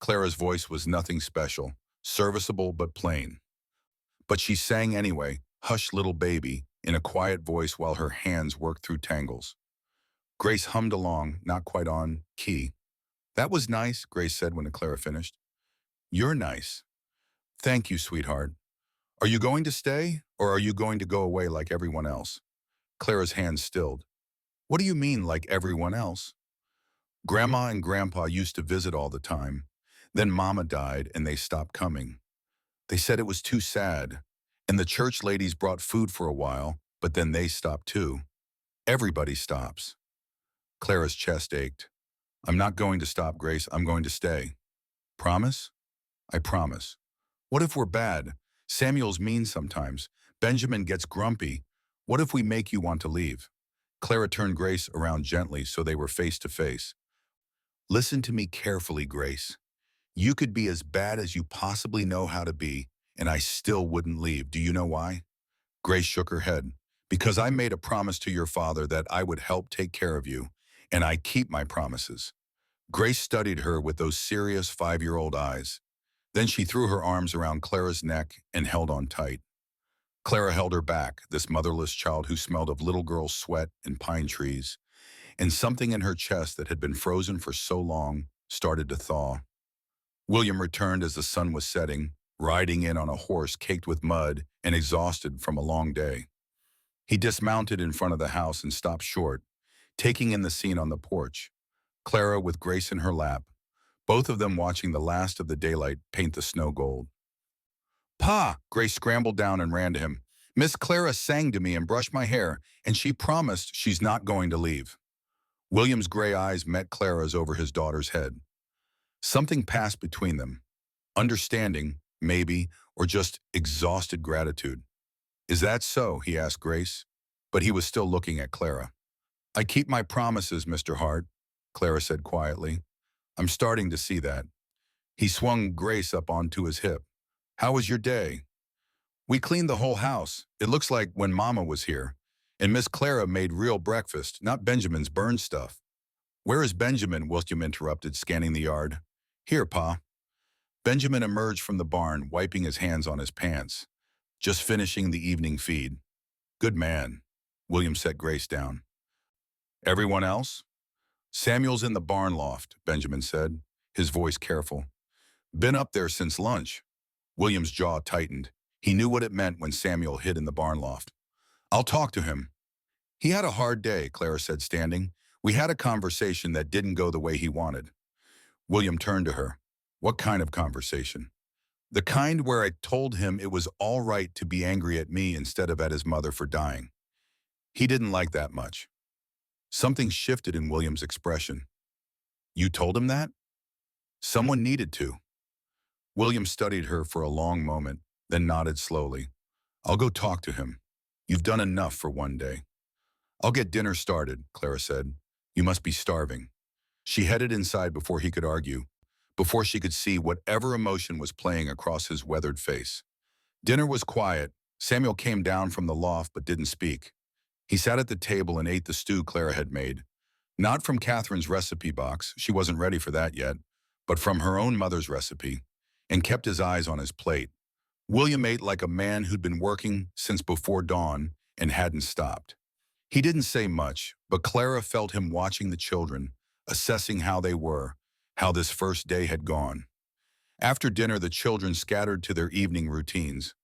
Clara's voice was nothing special, serviceable but plain. But she sang anyway, Hush Little Baby, in a quiet voice while her hands worked through tangles. Grace hummed along, not quite on key. That was nice, Grace said when Clara finished. You're nice. Thank you, sweetheart. Are you going to stay, or are you going to go away like everyone else? Clara's hands stilled. What do you mean, like everyone else? Grandma and Grandpa used to visit all the time. Then Mama died and they stopped coming. They said it was too sad. And the church ladies brought food for a while, but then they stopped too. Everybody stops. Clara's chest ached. I'm not going to stop, Grace. I'm going to stay. Promise? I promise. What if we're bad? Samuel's mean sometimes. Benjamin gets grumpy. What if we make you want to leave? Clara turned Grace around gently so they were face to face. Listen to me carefully, Grace. You could be as bad as you possibly know how to be, and I still wouldn't leave. Do you know why? Grace shook her head. Because I made a promise to your father that I would help take care of you, and I keep my promises. Grace studied her with those serious 5-year-old eyes. Then she threw her arms around Clara's neck and held on tight. Clara held her back, this motherless child who smelled of little girl sweat and pine trees, and something in her chest that had been frozen for so long started to thaw. William returned as the sun was setting, riding in on a horse caked with mud and exhausted from a long day. He dismounted in front of the house and stopped short, taking in the scene on the porch. Clara with Grace in her lap, both of them watching the last of the daylight paint the snow gold. Pa! Grace scrambled down and ran to him. Miss Clara sang to me and brushed my hair, and she promised she's not going to leave. William's gray eyes met Clara's over his daughter's head. Something passed between them. Understanding, maybe, or just exhausted gratitude. Is that so? He asked Grace, but he was still looking at Clara. I keep my promises, Mr. Hart, Clara said quietly. I'm starting to see that. He swung Grace up onto his hip. How was your day? We cleaned the whole house. It looks like when Mama was here. And Miss Clara made real breakfast, not Benjamin's burned stuff. Where is Benjamin? William interrupted, scanning the yard. Here, Pa. Benjamin emerged from the barn, wiping his hands on his pants. Just finishing the evening feed. Good man. William set Grace down. Everyone else? Samuel's in the barn loft, Benjamin said, his voice careful. Been up there since lunch. William's jaw tightened. He knew what it meant when Samuel hid in the barn loft. I'll talk to him. He had a hard day, Clara said, standing. We had a conversation that didn't go the way he wanted. William turned to her. What kind of conversation? The kind where I told him it was all right to be angry at me instead of at his mother for dying. He didn't like that much. Something shifted in William's expression. You told him that? Someone needed to. William studied her for a long moment, then nodded slowly. I'll go talk to him. You've done enough for one day. I'll get dinner started, Clara said. You must be starving. She headed inside before he could argue, before she could see whatever emotion was playing across his weathered face. Dinner was quiet. Samuel came down from the loft but didn't speak. He sat at the table and ate the stew Clara had made. Not from Catherine's recipe box, she wasn't ready for that yet, but from her own mother's recipe, and kept his eyes on his plate. William ate like a man who'd been working since before dawn and hadn't stopped. He didn't say much, but Clara felt him watching the children, assessing how they were, how this first day had gone. After dinner, the children scattered to their evening routines.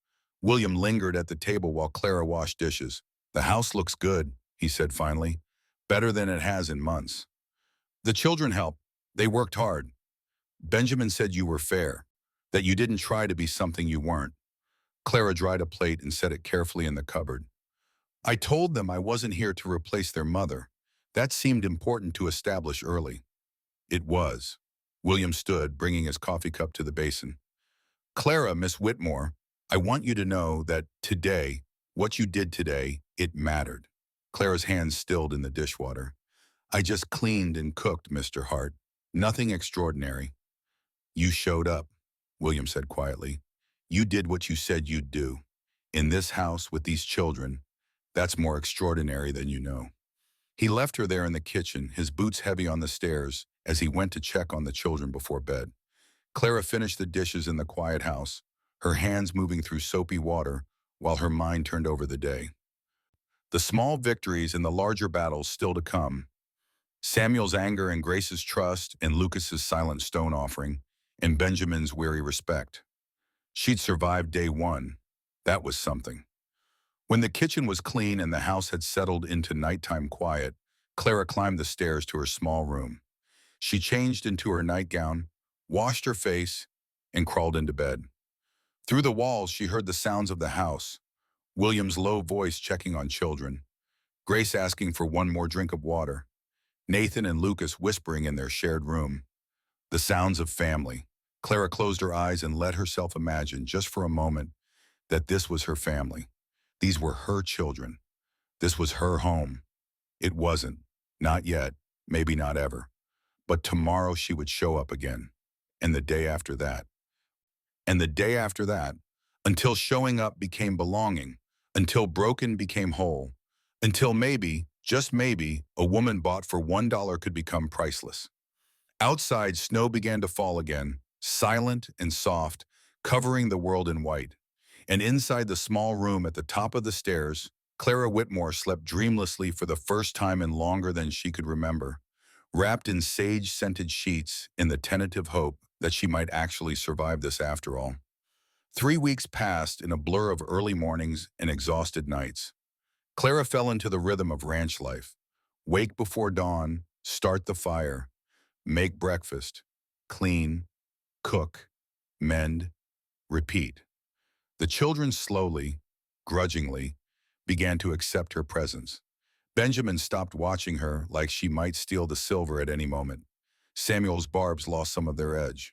William lingered at the table while Clara washed dishes. The house looks good, he said finally, better than it has in months. The children helped. They worked hard. Benjamin said you were fair, that you didn't try to be something you weren't. Clara dried a plate and set it carefully in the cupboard. I told them I wasn't here to replace their mother. That seemed important to establish early. It was. William stood, bringing his coffee cup to the basin. Clara, Miss Whitmore, I want you to know that today, what you did today, it mattered. Clara's hands stilled in the dishwater. I just cleaned and cooked, Mr. Hart. Nothing extraordinary. You showed up, William said quietly. You did what you said you'd do. In this house with these children, that's more extraordinary than you know. He left her there in the kitchen, his boots heavy on the stairs, as he went to check on the children before bed. Clara finished the dishes in the quiet house, her hands moving through soapy water while her mind turned over the day. The small victories and the larger battles still to come. Samuel's anger and Grace's trust and Lucas's silent stone offering and Benjamin's weary respect. She'd survived day one. That was something. When the kitchen was clean and the house had settled into nighttime quiet, Clara climbed the stairs to her small room. She changed into her nightgown, washed her face, and crawled into bed. Through the walls, she heard the sounds of the house, William's low voice checking on children, Grace asking for one more drink of water, Nathan and Lucas whispering in their shared room. The sounds of family. Clara closed her eyes and let herself imagine, just for a moment, that this was her family. These were her children. This was her home. It wasn't. Not yet. Maybe not ever. But tomorrow she would show up again. And the day after that. And the day after that. Until showing up became belonging. Until broken became whole. Until maybe, just maybe, a woman bought for $1 could become priceless. Outside, snow began to fall again, silent and soft, covering the world in white. And inside the small room at the top of the stairs, Clara Whitmore slept dreamlessly for the first time in longer than she could remember, wrapped in sage-scented sheets in the tentative hope that she might actually survive this after all. 3 weeks passed in a blur of early mornings and exhausted nights. Clara fell into the rhythm of ranch life. Wake before dawn, start the fire, make breakfast, clean, cook, mend, repeat. The children slowly, grudgingly, began to accept her presence. Benjamin stopped watching her like she might steal the silver at any moment. Samuel's barbs lost some of their edge.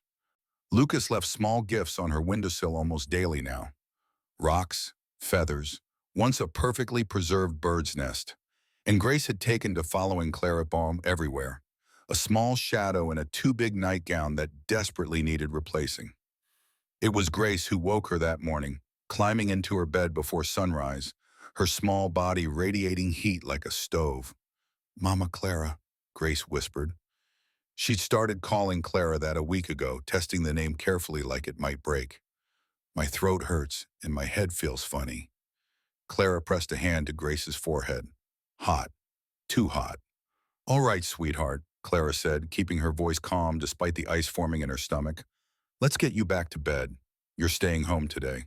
Lucas left small gifts on her windowsill almost daily now. Rocks, feathers, once a perfectly preserved bird's nest. And Grace had taken to following Clara Baum everywhere, a small shadow in a too-big nightgown that desperately needed replacing. It was Grace who woke her that morning, climbing into her bed before sunrise, her small body radiating heat like a stove. "Mama Clara," Grace whispered. She'd started calling Clara that a week ago, testing the name carefully like it might break. "My throat hurts and my head feels funny." Clara pressed a hand to Grace's forehead. "Hot. Too hot." "All right, sweetheart," Clara said, keeping her voice calm despite the ice forming in her stomach. "Let's get you back to bed. You're staying home today."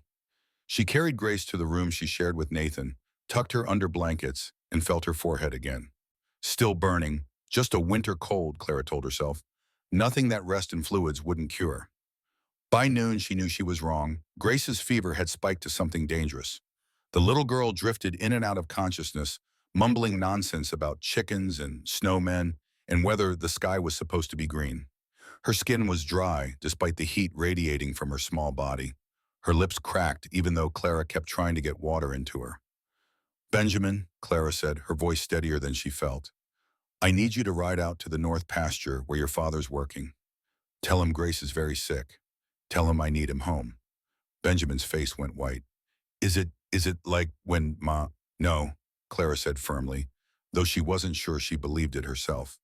She carried Grace to the room she shared with Nathan, tucked her under blankets, and felt her forehead again. Still burning, just a winter cold, Clara told herself. Nothing that rest and fluids wouldn't cure. By noon, she knew she was wrong. Grace's fever had spiked to something dangerous. The little girl drifted in and out of consciousness, mumbling nonsense about chickens and snowmen and whether the sky was supposed to be green. Her skin was dry, despite the heat radiating from her small body. Her lips cracked, even though Clara kept trying to get water into her. "Benjamin," Clara said, her voice steadier than she felt, "I need you to ride out to the north pasture where your father's working. Tell him Grace is very sick. Tell him I need him home." Benjamin's face went white. Is it like when Ma—" "No," Clara said firmly, though she wasn't sure she believed it herself.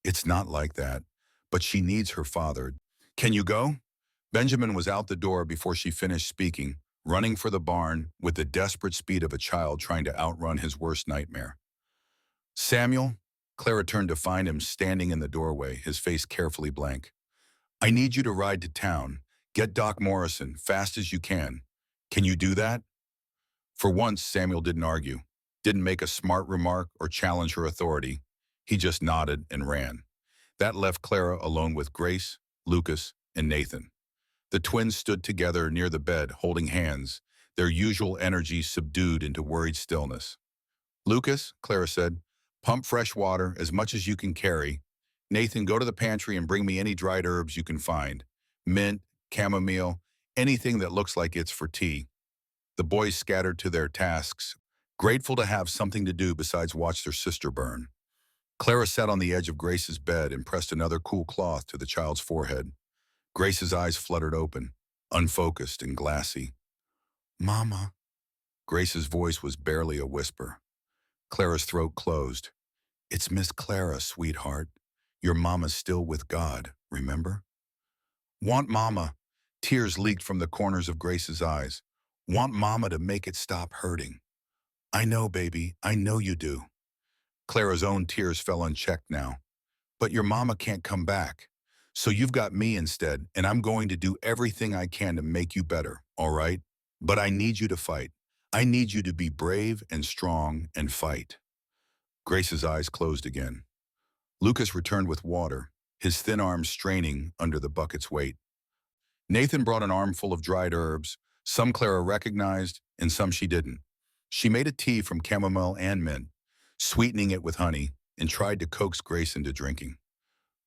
"It's not like that, but she needs her father. Can you go?" Benjamin was out the door before she finished speaking, running for the barn with the desperate speed of a child trying to outrun his worst nightmare. "Samuel," Clara turned to find him standing in the doorway, his face carefully blank. "I need you to ride to town. Get Doc Morrison, fast as you can. Can you do that?" For once, Samuel didn't argue, didn't make a smart remark or challenge her authority. He just nodded and ran. That left Clara alone with Grace, Lucas, and Nathan. The twins stood together near the bed, holding hands, their usual energy subdued into worried stillness. "Lucas," Clara said, "pump fresh water, as much as you can carry. Nathan, go to the pantry and bring me any dried herbs you can find. Mint, chamomile, anything that looks like it's for tea." The boys scattered to their tasks, grateful to have something to do besides watch their sister burn. Clara sat on the edge of Grace's bed and pressed another cool cloth to the child's forehead. Grace's eyes fluttered open, unfocused and glassy. "Mama." Grace's voice was barely a whisper. Clara's throat closed. "It's Miss Clara, sweetheart. Your mama's still with God, remember?" "Want Mama." Tears leaked from the corners of Grace's eyes. "Want Mama to make it stop hurting." "I know, baby. I know you do." Clara's own tears fell unchecked now. But your mama can't come back. So you've got me instead, and I'm going to do everything I can to make you better, all right? But I need you to fight. I need you to be brave and strong and fight. Grace's eyes closed again. Lucas returned with water, his thin arms straining under the bucket's weight. Nathan brought an armful of dried herbs. Some Clara recognized, and some she didn't. She made a tea from chamomile and mint, sweetening it with honey, and tried to coax Grace into drinking.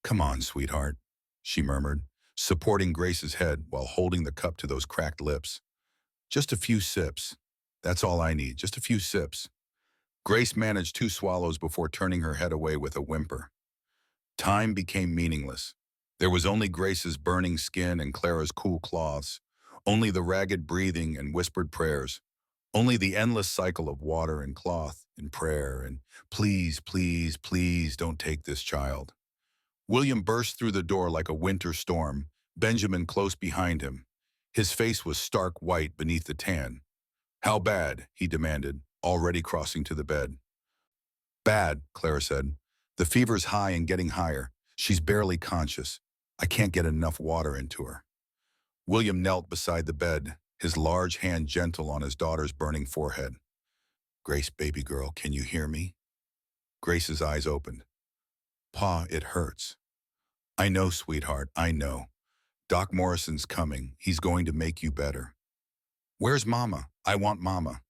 "Come on, sweetheart," she murmured, supporting Grace's head while holding the cup to those cracked lips. "Just a few sips. That's all I need, just a few sips." Grace managed 2 swallows before turning her head away with a whimper. Time became meaningless. There was only Grace's burning skin and Clara's cool cloths, only the ragged breathing and whispered prayers, only the endless cycle of water and cloth and prayer and please, please, please don't take this child. William burst through the door like a winter storm, Benjamin close behind him. His face was stark white beneath the tan. "How bad?" he demanded, already crossing to the bed. "Bad," Clara said. "The fever's high and getting higher. She's barely conscious. I can't get enough water into her." William knelt beside the bed, his large hand gentle on his daughter's burning forehead. "Grace, baby girl, can you hear me?" Grace's eyes opened. "Pa, it hurts." "I know, sweetheart, I know. Doc Morrison's coming. He's going to make you better." "Where's Mama? I want Mama."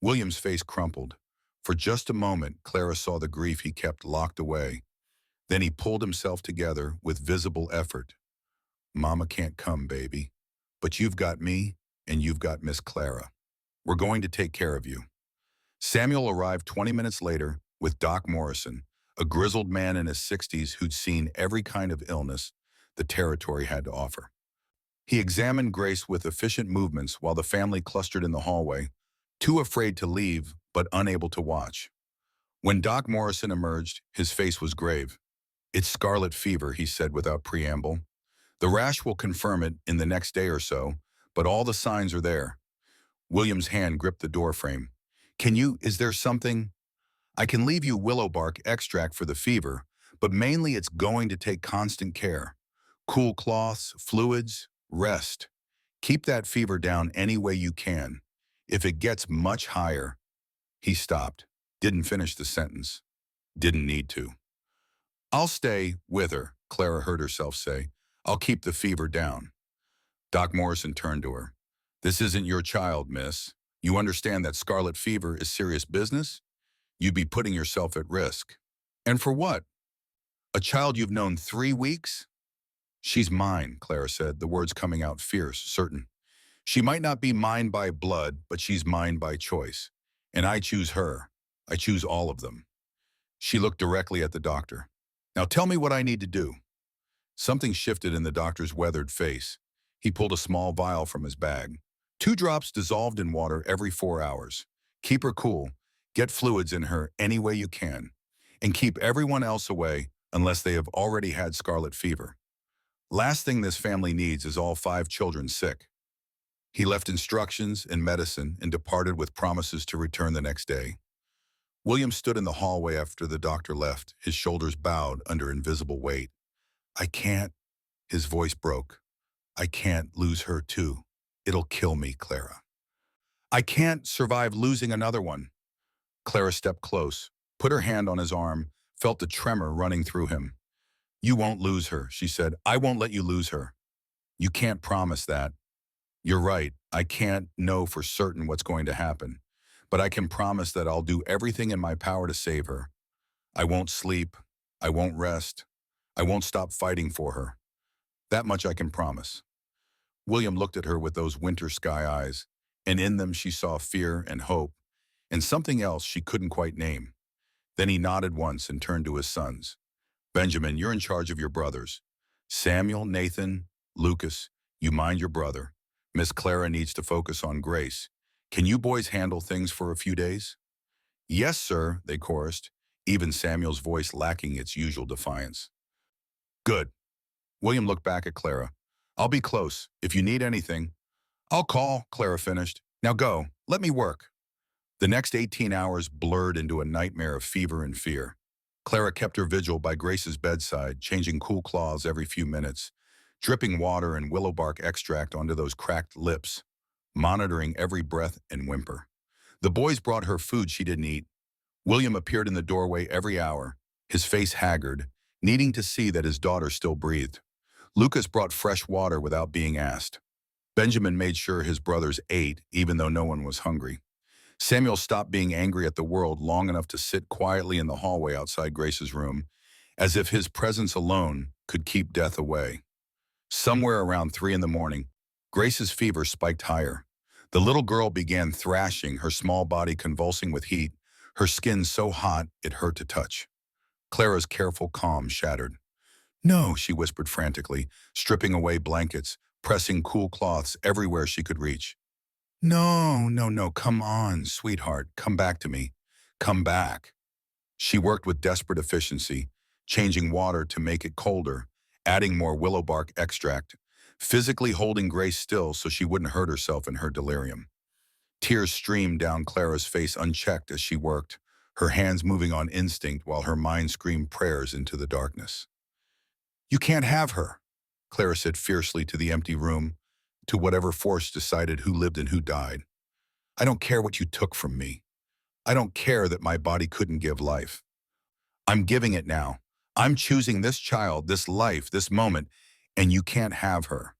William's face crumpled. For just a moment, Clara saw the grief he kept locked away. Then he pulled himself together with visible effort. "Mama can't come, baby. But you've got me, and you've got Miss Clara. We're going to take care of you." Samuel arrived 20 minutes later with Doc Morrison, a grizzled man in his 60s who'd seen every kind of illness the territory had to offer. He examined Grace with efficient movements while the family clustered in the hallway, too afraid to leave but unable to watch. When Doc Morrison emerged, his face was grave. "It's scarlet fever," he said without preamble. "The rash will confirm it in the next day or so, but all the signs are there." William's hand gripped the doorframe. Is there something? "I can leave you willow bark extract for the fever, but mainly it's going to take constant care. Cool cloths, fluids, rest. Keep that fever down any way you can. If it gets much higher—" He stopped, didn't finish the sentence. Didn't need to. "I'll stay with her," Clara heard herself say. "I'll keep the fever down." Doc Morrison turned to her. "This isn't your child, miss. You understand that scarlet fever is serious business? You'd be putting yourself at risk." "And for what? A child you've known 3 weeks?" "She's mine," Clara said, the words coming out fierce, certain. "She might not be mine by blood, but she's mine by choice. And I choose her. I choose all of them." She looked directly at the doctor. "Now tell me what I need to do." Something shifted in the doctor's weathered face. He pulled a small vial from his bag. 2 drops dissolved in water every 4 hours. Keep her cool. Get fluids in her any way you can. And keep everyone else away unless they have already had scarlet fever. Last thing this family needs is all 5 children sick." He left instructions and medicine and departed with promises to return the next day. William stood in the hallway after the doctor left, his shoulders bowed under invisible weight. "I can't," his voice broke. "I can't lose her too. It'll kill me, Clara. I can't survive losing another one." Clara stepped close, put her hand on his arm, felt the tremor running through him. "You won't lose her," she said. "I won't let you lose her." "You can't promise that." "You're right. I can't know for certain what's going to happen. But I can promise that I'll do everything in my power to save her. I won't sleep. I won't rest. I won't stop fighting for her. That much I can promise." William looked at her with those winter sky eyes, and in them she saw fear and hope, and something else she couldn't quite name. Then he nodded once and turned to his sons. "Benjamin, you're in charge of your brothers. Samuel, Nathan, Lucas, you mind your brother. Miss Clara needs to focus on Grace. Can you boys handle things for a few days?" "Yes, sir," they chorused, even Samuel's voice lacking its usual defiance. "Good." William looked back at Clara. "I'll be close. If you need anything—" "I'll call," Clara finished. "Now go. Let me work." The next 18 hours blurred into a nightmare of fever and fear. Clara kept her vigil by Grace's bedside, changing cool cloths every few minutes, dripping water and willow bark extract onto those cracked lips, monitoring every breath and whimper. The boys brought her food she didn't eat. William appeared in the doorway every hour, his face haggard, needing to see that his daughter still breathed. Lucas brought fresh water without being asked. Benjamin made sure his brothers ate, even though no one was hungry. Samuel stopped being angry at the world long enough to sit quietly in the hallway outside Grace's room, as if his presence alone could keep death away. Somewhere around 3 in the morning, Grace's fever spiked higher. The little girl began thrashing, her small body convulsing with heat, her skin so hot it hurt to touch. Clara's careful calm shattered. "No," she whispered frantically, stripping away blankets, pressing cool cloths everywhere she could reach. "No, no, no, come on, sweetheart, come back to me. Come back." She worked with desperate efficiency, changing water to make it colder, adding more willow bark extract, physically holding Grace still so she wouldn't hurt herself in her delirium. Tears streamed down Clara's face unchecked as she worked, her hands moving on instinct while her mind screamed prayers into the darkness. "You can't have her," Clara said fiercely to the empty room, to whatever force decided who lived and who died. "I don't care what you took from me. I don't care that my body couldn't give life. I'm giving it now. I'm choosing this child, this life, this moment, and you can't have her."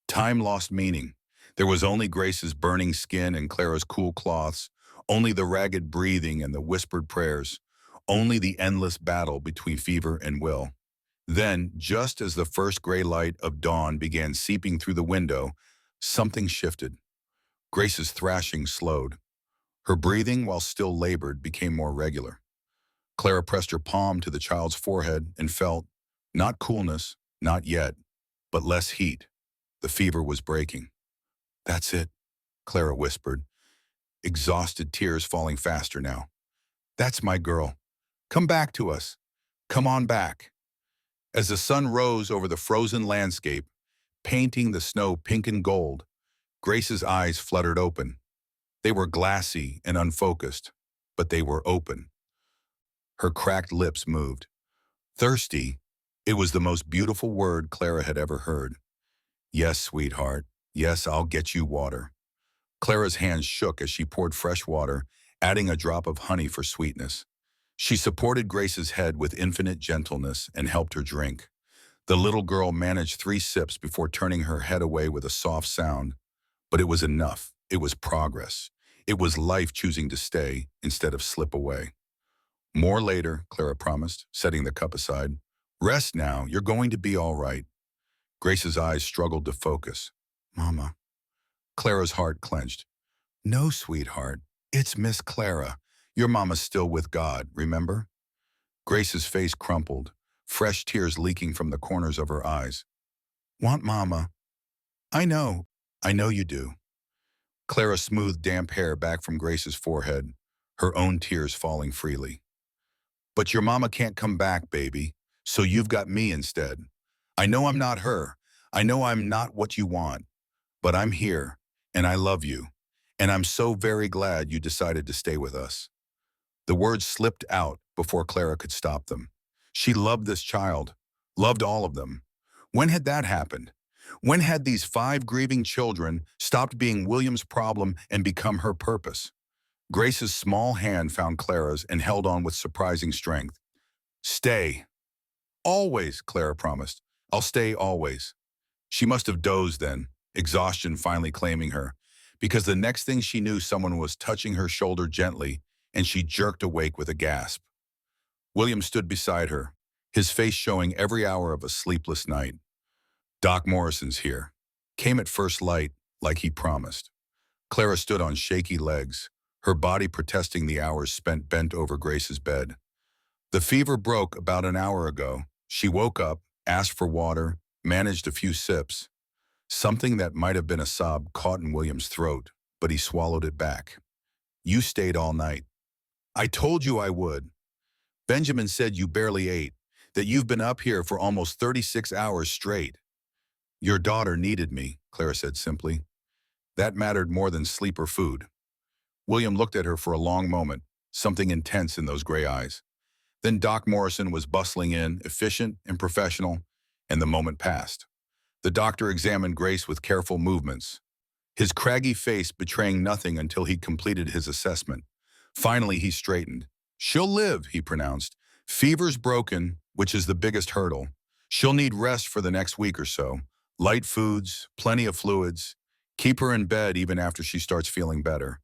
Time lost meaning. There was only Grace's burning skin and Clara's cool cloths, only the ragged breathing and the whispered prayers, only the endless battle between fever and will. Then, just as the first gray light of dawn began seeping through the window, something shifted. Grace's thrashing slowed. Her breathing, while still labored, became more regular. Clara pressed her palm to the child's forehead and felt, not coolness, not yet, but less heat. The fever was breaking. "That's it," Clara whispered, exhausted tears falling faster now. "That's my girl. Come back to us. Come on back." As the sun rose over the frozen landscape, painting the snow pink and gold, Grace's eyes fluttered open. They were glassy and unfocused, but they were open. Her cracked lips moved. Thirsty, it was the most beautiful word Clara had ever heard. "Yes, sweetheart. Yes, I'll get you water." Clara's hands shook as she poured fresh water, adding a drop of honey for sweetness. She supported Grace's head with infinite gentleness and helped her drink. The little girl managed 3 sips before turning her head away with a soft sound. But it was enough. It was progress. It was life choosing to stay instead of slip away. "More later," Clara promised, setting the cup aside. "Rest now. You're going to be all right." Grace's eyes struggled to focus. "Mama." Clara's heart clenched. "No, sweetheart. It's Miss Clara. Your mama's still with God, remember?" Grace's face crumpled, fresh tears leaking from the corners of her eyes. "Want Mama? I know. I know you do." Clara smoothed damp hair back from Grace's forehead, her own tears falling freely. "But your mama can't come back, baby, so you've got me instead. I know I'm not her. I know I'm not what you want. But I'm here, and I love you, and I'm so very glad you decided to stay with us." The words slipped out before Clara could stop them. She loved this child, loved all of them. When had that happened? When had these 5 grieving children stopped being William's problem and become her purpose? Grace's small hand found Clara's and held on with surprising strength. "Stay." "Always," Clara promised. "I'll stay always." She must have dozed then, exhaustion finally claiming her, because the next thing she knew someone was touching her shoulder gently, and she jerked awake with a gasp. William stood beside her, his face showing every hour of a sleepless night. "Doc Morrison's here." Came at first light, like he promised. Clara stood on shaky legs, her body protesting the hours spent bent over Grace's bed. "The fever broke about an hour ago." She woke up, asked for water, managed a few sips. Something that might have been a sob caught in William's throat, but he swallowed it back. "You stayed all night." "I told you I would." "Benjamin said you barely ate, that you've been up here for almost 36 hours straight." "Your daughter needed me," Clara said simply. That mattered more than sleep or food. William looked at her for a long moment, something intense in those gray eyes. Then Doc Morrison was bustling in, efficient and professional, and the moment passed. The doctor examined Grace with careful movements, his craggy face betraying nothing until he completed his assessment. Finally, he straightened. "She'll live," he pronounced. "Fever's broken, which is the biggest hurdle. She'll need rest for the next week or so. Light foods, plenty of fluids. Keep her in bed even after she starts feeling better.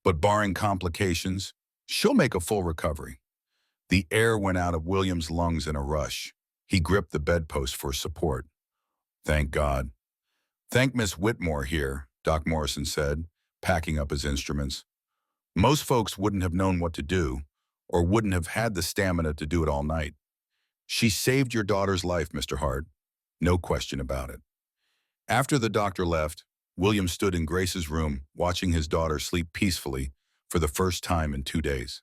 But barring complications, she'll make a full recovery." The air went out of William's lungs in a rush. He gripped the bedpost for support. "Thank God." "Thank Miss Whitmore here," Doc Morrison said, packing up his instruments. "Most folks wouldn't have known what to do, or wouldn't have had the stamina to do it all night. She saved your daughter's life, Mr. Hart. No question about it." After the doctor left, William stood in Grace's room, watching his daughter sleep peacefully for the first time in 2 days.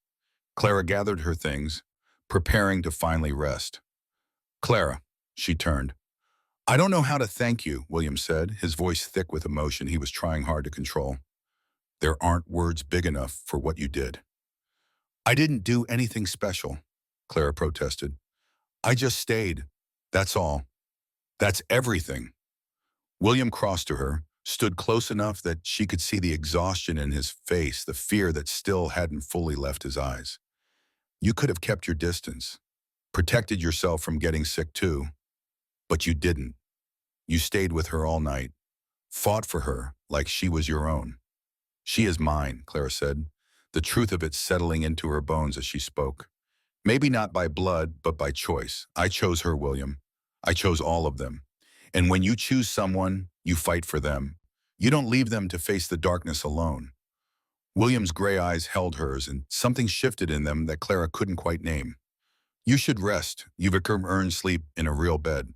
Clara gathered her things, preparing to finally rest. "Clara," she turned. "I don't know how to thank you," William said, his voice thick with emotion he was trying hard to control. "There aren't words big enough for what you did." "I didn't do anything special," Clara protested. "I just stayed. That's all. That's everything." William crossed to her, stood close enough that she could see the exhaustion in his face, the fear that still hadn't fully left his eyes. "You could have kept your distance, protected yourself from getting sick too, but you didn't. You stayed with her all night, fought for her like she was your own." "She is mine," Clara said, the truth of it settling into her bones as she spoke. "Maybe not by blood, but by choice. I chose her, William. I chose all of them. And when you choose someone, you fight for them. You don't leave them to face the darkness alone." William's gray eyes held hers, and something shifted in them that Clara couldn't quite name. "You should rest. You've earned sleep in a real bed."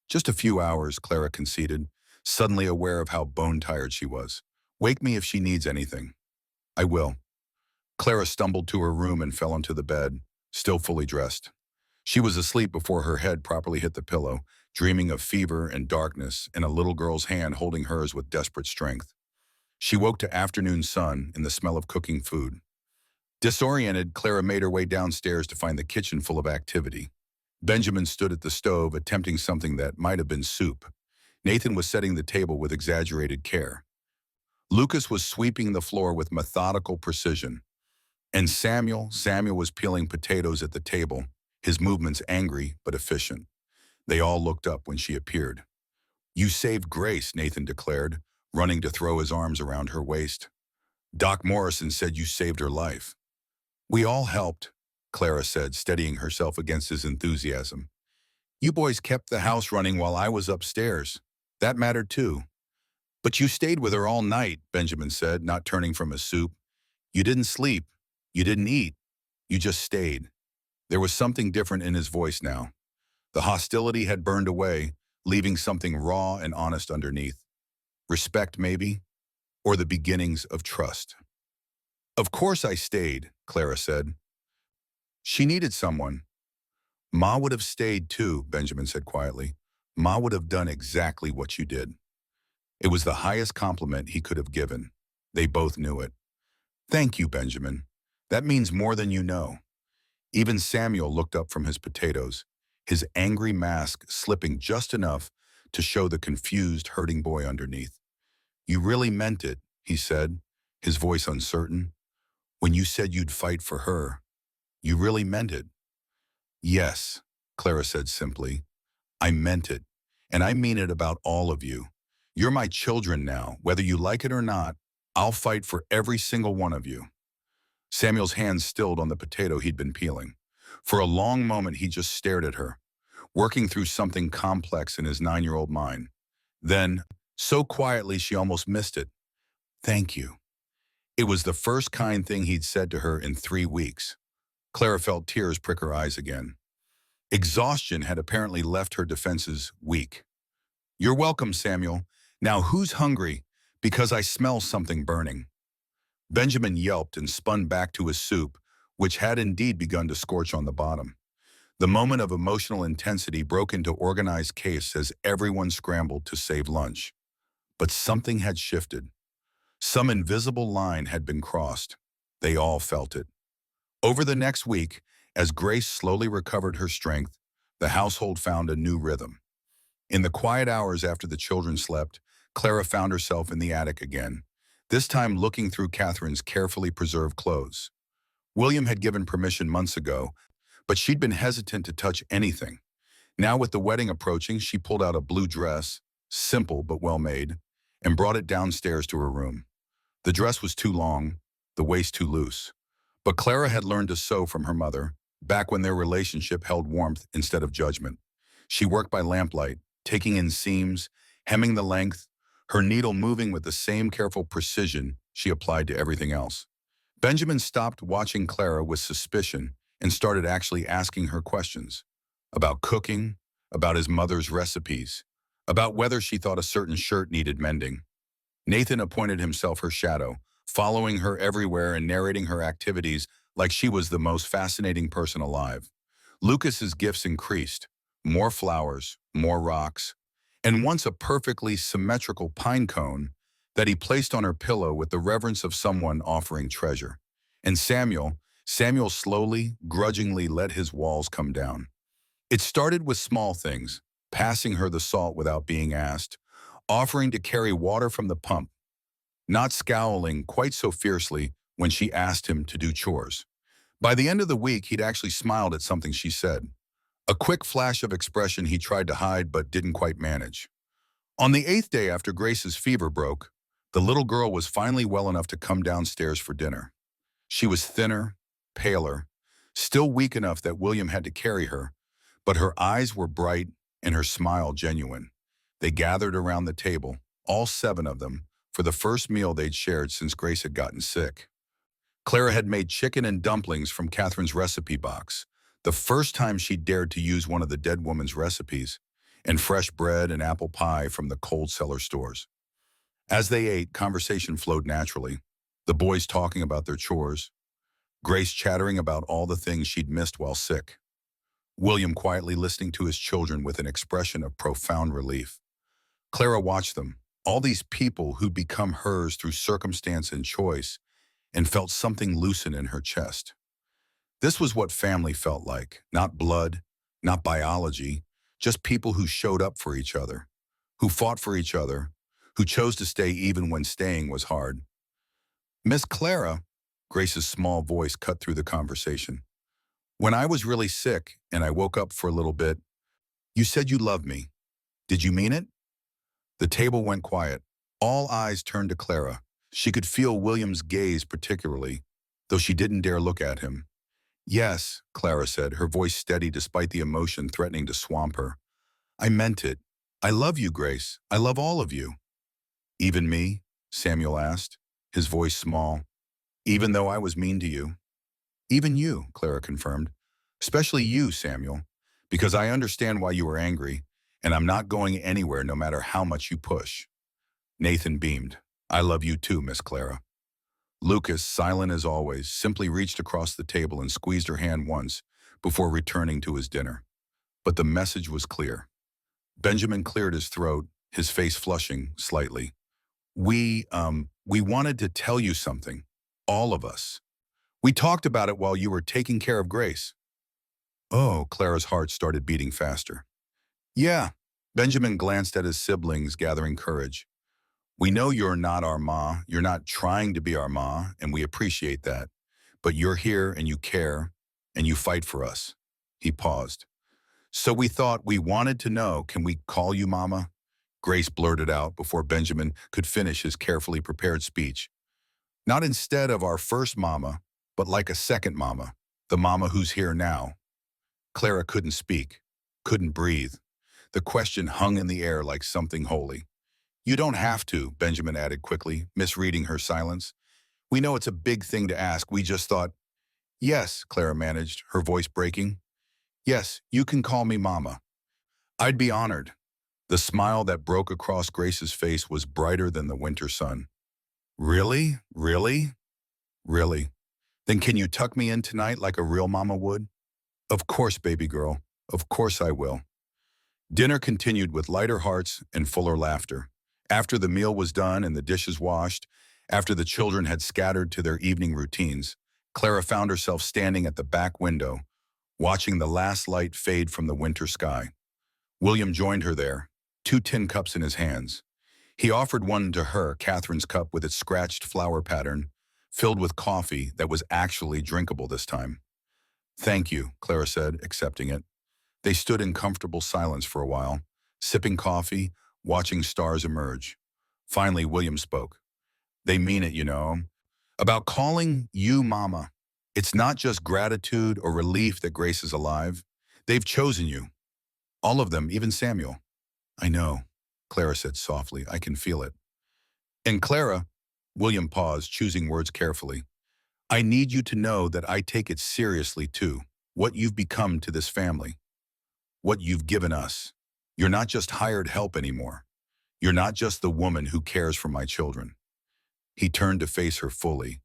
"Just a few hours," Clara conceded, suddenly aware of how bone-tired she was. "Wake me if she needs anything." "I will." Clara stumbled to her room and fell onto the bed, still fully dressed. She was asleep before her head properly hit the pillow, dreaming of fever and darkness and a little girl's hand holding hers with desperate strength. She woke to afternoon sun and the smell of cooking food. Disoriented, Clara made her way downstairs to find the kitchen full of activity. Benjamin stood at the stove attempting something that might have been soup. Nathan was setting the table with exaggerated care. Lucas was sweeping the floor with methodical precision. And Samuel was peeling potatoes at the table, his movements angry but efficient. They all looked up when she appeared. "You saved Grace," Nathan declared, running to throw his arms around her waist. "Doc Morrison said you saved her life." "We all helped," Clara said, steadying herself against his enthusiasm. "You boys kept the house running while I was upstairs. That mattered too." "But you stayed with her all night," Benjamin said, not turning from his soup. "You didn't sleep. You didn't eat. You just stayed." There was something different in his voice now. The hostility had burned away, leaving something raw and honest underneath. Respect, maybe, or the beginnings of trust. "Of course I stayed," Clara said. "She needed someone." "Ma would have stayed too," Benjamin said quietly. "Ma would have done exactly what you did." It was the highest compliment he could have given. They both knew it. "Thank you, Benjamin. That means more than you know." Even Samuel looked up from his potatoes, his angry mask slipping just enough to show the confused, hurting boy underneath. "You really meant it," he said, his voice uncertain. "When you said you'd fight for her, you really meant it." "Yes," Clara said simply. "I meant it, and I mean it about all of you. You're my children now. Whether you like it or not, I'll fight for every single one of you." Samuel's hands stilled on the potato he'd been peeling. For a long moment, he just stared at her, working through something complex in his 9-year-old mind. Then, so quietly she almost missed it, "Thank you." It was the first kind thing he'd said to her in 3 weeks. Clara felt tears prick her eyes again. Exhaustion had apparently left her defenses weak. "You're welcome, Samuel. Now who's hungry? Because I smell something burning." Benjamin yelped and spun back to his soup, which had indeed begun to scorch on the bottom. The moment of emotional intensity broke into organized chaos as everyone scrambled to save lunch. But something had shifted. Some invisible line had been crossed. They all felt it. Over the next week, As Grace slowly recovered her strength, the household found a new rhythm. In the quiet hours after the children slept, Clara found herself in the attic again, this time looking through Catherine's carefully preserved clothes. William had given permission months ago, but she'd been hesitant to touch anything. Now with the wedding approaching, she pulled out a blue dress, simple but well-made, and brought it downstairs to her room. The dress was too long, the waist too loose. But Clara had learned to sew from her mother, back when their relationship held warmth instead of judgment. She worked by lamplight, taking in seams, hemming the length, her needle moving with the same careful precision she applied to everything else. Benjamin stopped watching Clara with suspicion and started actually asking her questions about cooking, about his mother's recipes, about whether she thought a certain shirt needed mending. Nathan appointed himself her shadow, following her everywhere and narrating her activities like she was the most fascinating person alive. Lucas's gifts increased, more flowers, more rocks, and once a perfectly symmetrical pine cone that he placed on her pillow with the reverence of someone offering treasure. And Samuel slowly, grudgingly let his walls come down. It started with small things, passing her the salt without being asked, offering to carry water from the pump, not scowling quite so fiercely when she asked him to do chores. By the end of the week, he'd actually smiled at something she said, a quick flash of expression he tried to hide but didn't quite manage. On the 8th day after Grace's fever broke, the little girl was finally well enough to come downstairs for dinner. She was thinner, paler, still weak enough that William had to carry her, but her eyes were bright and her smile genuine. They gathered around the table, all 7 of them, for the first meal they'd shared since Grace had gotten sick. Clara had made chicken and dumplings from Catherine's recipe box, the first time she dared to use one of the dead woman's recipes, and fresh bread and apple pie from the cold cellar stores. As they ate, conversation flowed naturally, the boys talking about their chores, Grace chattering about all the things she'd missed while sick, William quietly listening to his children with an expression of profound relief. Clara watched them, all these people who'd become hers through circumstance and choice, and felt something loosen in her chest. This was what family felt like, not blood, not biology, just people who showed up for each other, who fought for each other, who chose to stay even when staying was hard. Miss Clara, Grace's small voice cut through the conversation. When I was really sick and I woke up for a little bit, you said you loved me. Did you mean it? The table went quiet. All eyes turned to Clara. She could feel William's gaze particularly, though she didn't dare look at him. Yes, Clara said, her voice steady despite the emotion threatening to swamp her. I meant it. I love you, Grace. I love all of you. Even me? Samuel asked, his voice small. Even though I was mean to you? Even you, Clara confirmed. Especially you, Samuel, because I understand why you were angry, and I'm not going anywhere no matter how much you push. Nathan beamed. I love you too, Miss Clara. Lucas, silent as always, simply reached across the table and squeezed her hand once before returning to his dinner. But the message was clear. Benjamin cleared his throat, his face flushing slightly. We wanted to tell you something. All of us. We talked about it while you were taking care of Grace. Oh, Clara's heart started beating faster. Yeah. Benjamin glanced at his siblings, gathering courage. We know you're not our ma, you're not trying to be our ma, and we appreciate that. But you're here and you care, and you fight for us. He paused. So we thought we wanted to know, can we call you Mama? Grace blurted out before Benjamin could finish his carefully prepared speech. Not instead of our first mama, but like a second mama, the mama who's here now. Clara couldn't speak, couldn't breathe. The question hung in the air like something holy. You don't have to, Benjamin added quickly, misreading her silence. We know it's a big thing to ask. We just thought, yes, Clara managed, her voice breaking. Yes, you can call me Mama. I'd be honored. The smile that broke across Grace's face was brighter than the winter sun. Really? Really? Really? Then can you tuck me in tonight like a real mama would? Of course, baby girl. Of course I will. Dinner continued with lighter hearts and fuller laughter. After the meal was done and the dishes washed, after the children had scattered to their evening routines, Clara found herself standing at the back window, watching the last light fade from the winter sky. William joined her there, 2 tin cups in his hands. He offered one to her, Catherine's cup with its scratched flower pattern, filled with coffee that was actually drinkable this time. Thank you, Clara said, accepting it. They stood in comfortable silence for a while, sipping coffee, watching stars emerge. Finally, William spoke. They mean it, you know. About calling you Mama. It's not just gratitude or relief that Grace is alive. They've chosen you. All of them, even Samuel. I know, Clara said softly. I can feel it. And Clara, William paused, choosing words carefully. I need you to know that I take it seriously, too. What you've become to this family. What you've given us. You're not just hired help anymore. You're not just the woman who cares for my children. He turned to face her fully.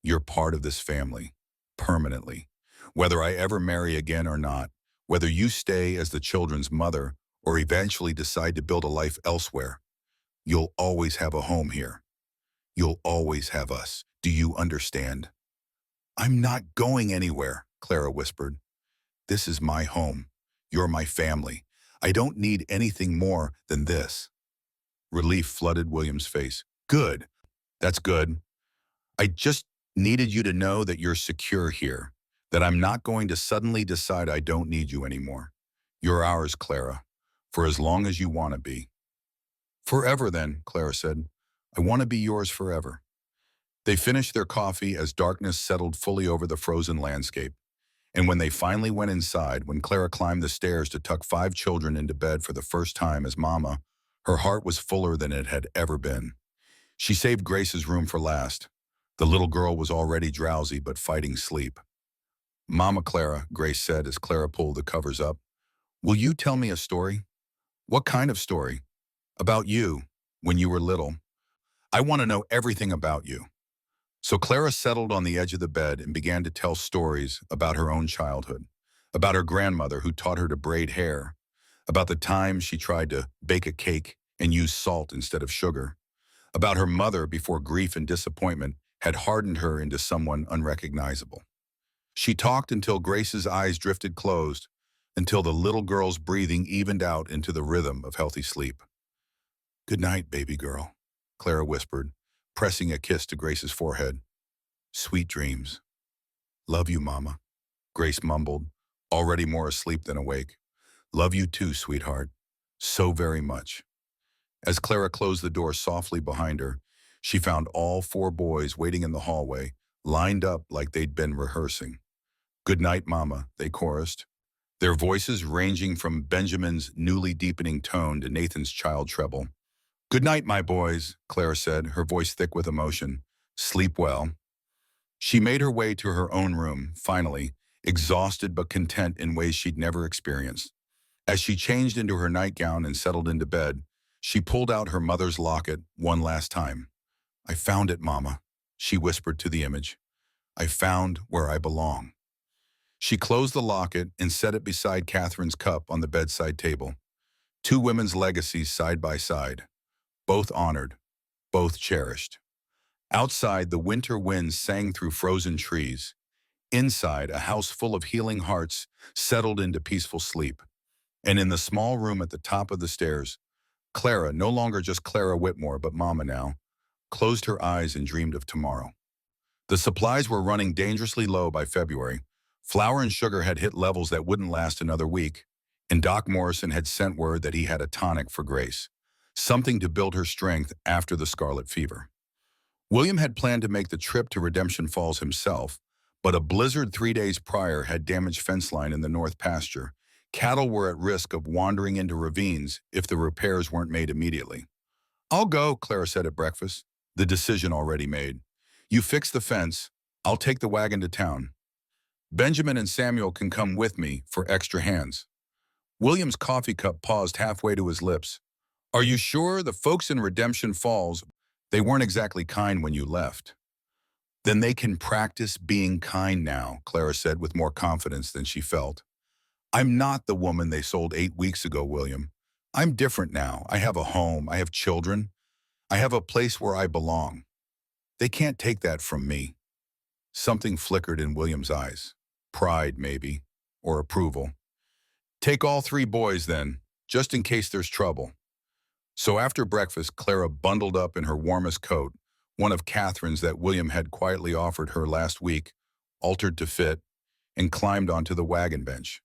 You're part of this family. Permanently. Whether I ever marry again or not, whether you stay as the children's mother or eventually decide to build a life elsewhere, you'll always have a home here. You'll always have us. Do you understand? I'm not going anywhere, Clara whispered. This is my home. You're my family. I don't need anything more than this. Relief flooded William's face. Good. That's good. I just needed you to know that you're secure here, that I'm not going to suddenly decide I don't need you anymore. You're ours, Clara, for as long as you want to be. Forever then, Clara said. I want to be yours forever. They finished their coffee as darkness settled fully over the frozen landscape. And when they finally went inside, when Clara climbed the stairs to tuck 5 children into bed for the first time as Mama, her heart was fuller than it had ever been. She saved Grace's room for last. The little girl was already drowsy but fighting sleep. Mama Clara, Grace said as Clara pulled the covers up, will you tell me a story? What kind of story? About you, when you were little. I want to know everything about you. So Clara settled on the edge of the bed and began to tell stories about her own childhood, about her grandmother who taught her to braid hair, about the time she tried to bake a cake and use salt instead of sugar, about her mother before grief and disappointment had hardened her into someone unrecognizable. She talked until Grace's eyes drifted closed, until the little girl's breathing evened out into the rhythm of healthy sleep. Good night, baby girl, Clara whispered, pressing a kiss to Grace's forehead. Sweet dreams. Love you, Mama, Grace mumbled, already more asleep than awake. Love you too, sweetheart. So very much. As Clara closed the door softly behind her, she found all 4 boys waiting in the hallway, lined up like they'd been rehearsing. Good night, Mama, they chorused, their voices ranging from Benjamin's newly deepening tone to Nathan's child treble. Good night, my boys, Clara said, her voice thick with emotion. Sleep well. She made her way to her own room, finally, exhausted but content in ways she'd never experienced. As she changed into her nightgown and settled into bed, she pulled out her mother's locket one last time. I found it, Mama, she whispered to the image. I found where I belong. She closed the locket and set it beside Catherine's cup on the bedside table. 2 women's legacies side by side, both honored, both cherished. Outside, the winter winds sang through frozen trees. Inside, a house full of healing hearts settled into peaceful sleep. And in the small room at the top of the stairs, Clara, no longer just Clara Whitmore, but Mama now, closed her eyes and dreamed of tomorrow. The supplies were running dangerously low by February. Flour and sugar had hit levels that wouldn't last another week, and Doc Morrison had sent word that he had a tonic for Grace, something to build her strength after the scarlet fever. William had planned to make the trip to Redemption Falls himself, but a blizzard 3 days prior had damaged fence line in the north pasture. Cattle were at risk of wandering into ravines if the repairs weren't made immediately. I'll go, Clara said at breakfast, the decision already made. You fix the fence, I'll take the wagon to town. Benjamin and Samuel can come with me for extra hands. William's coffee cup paused halfway to his lips. Are you sure the folks in Redemption Falls, they weren't exactly kind when you left? Then they can practice being kind now, Clara said with more confidence than she felt. I'm not the woman they sold 8 weeks ago, William. I'm different now. I have a home. I have children. I have a place where I belong. They can't take that from me. Something flickered in William's eyes. Pride, maybe. or approval. Take all three boys then, just in case there's trouble. So after breakfast, Clara bundled up in her warmest coat, one of Catherine's that William had quietly offered her last week, altered to fit, and climbed onto the wagon bench.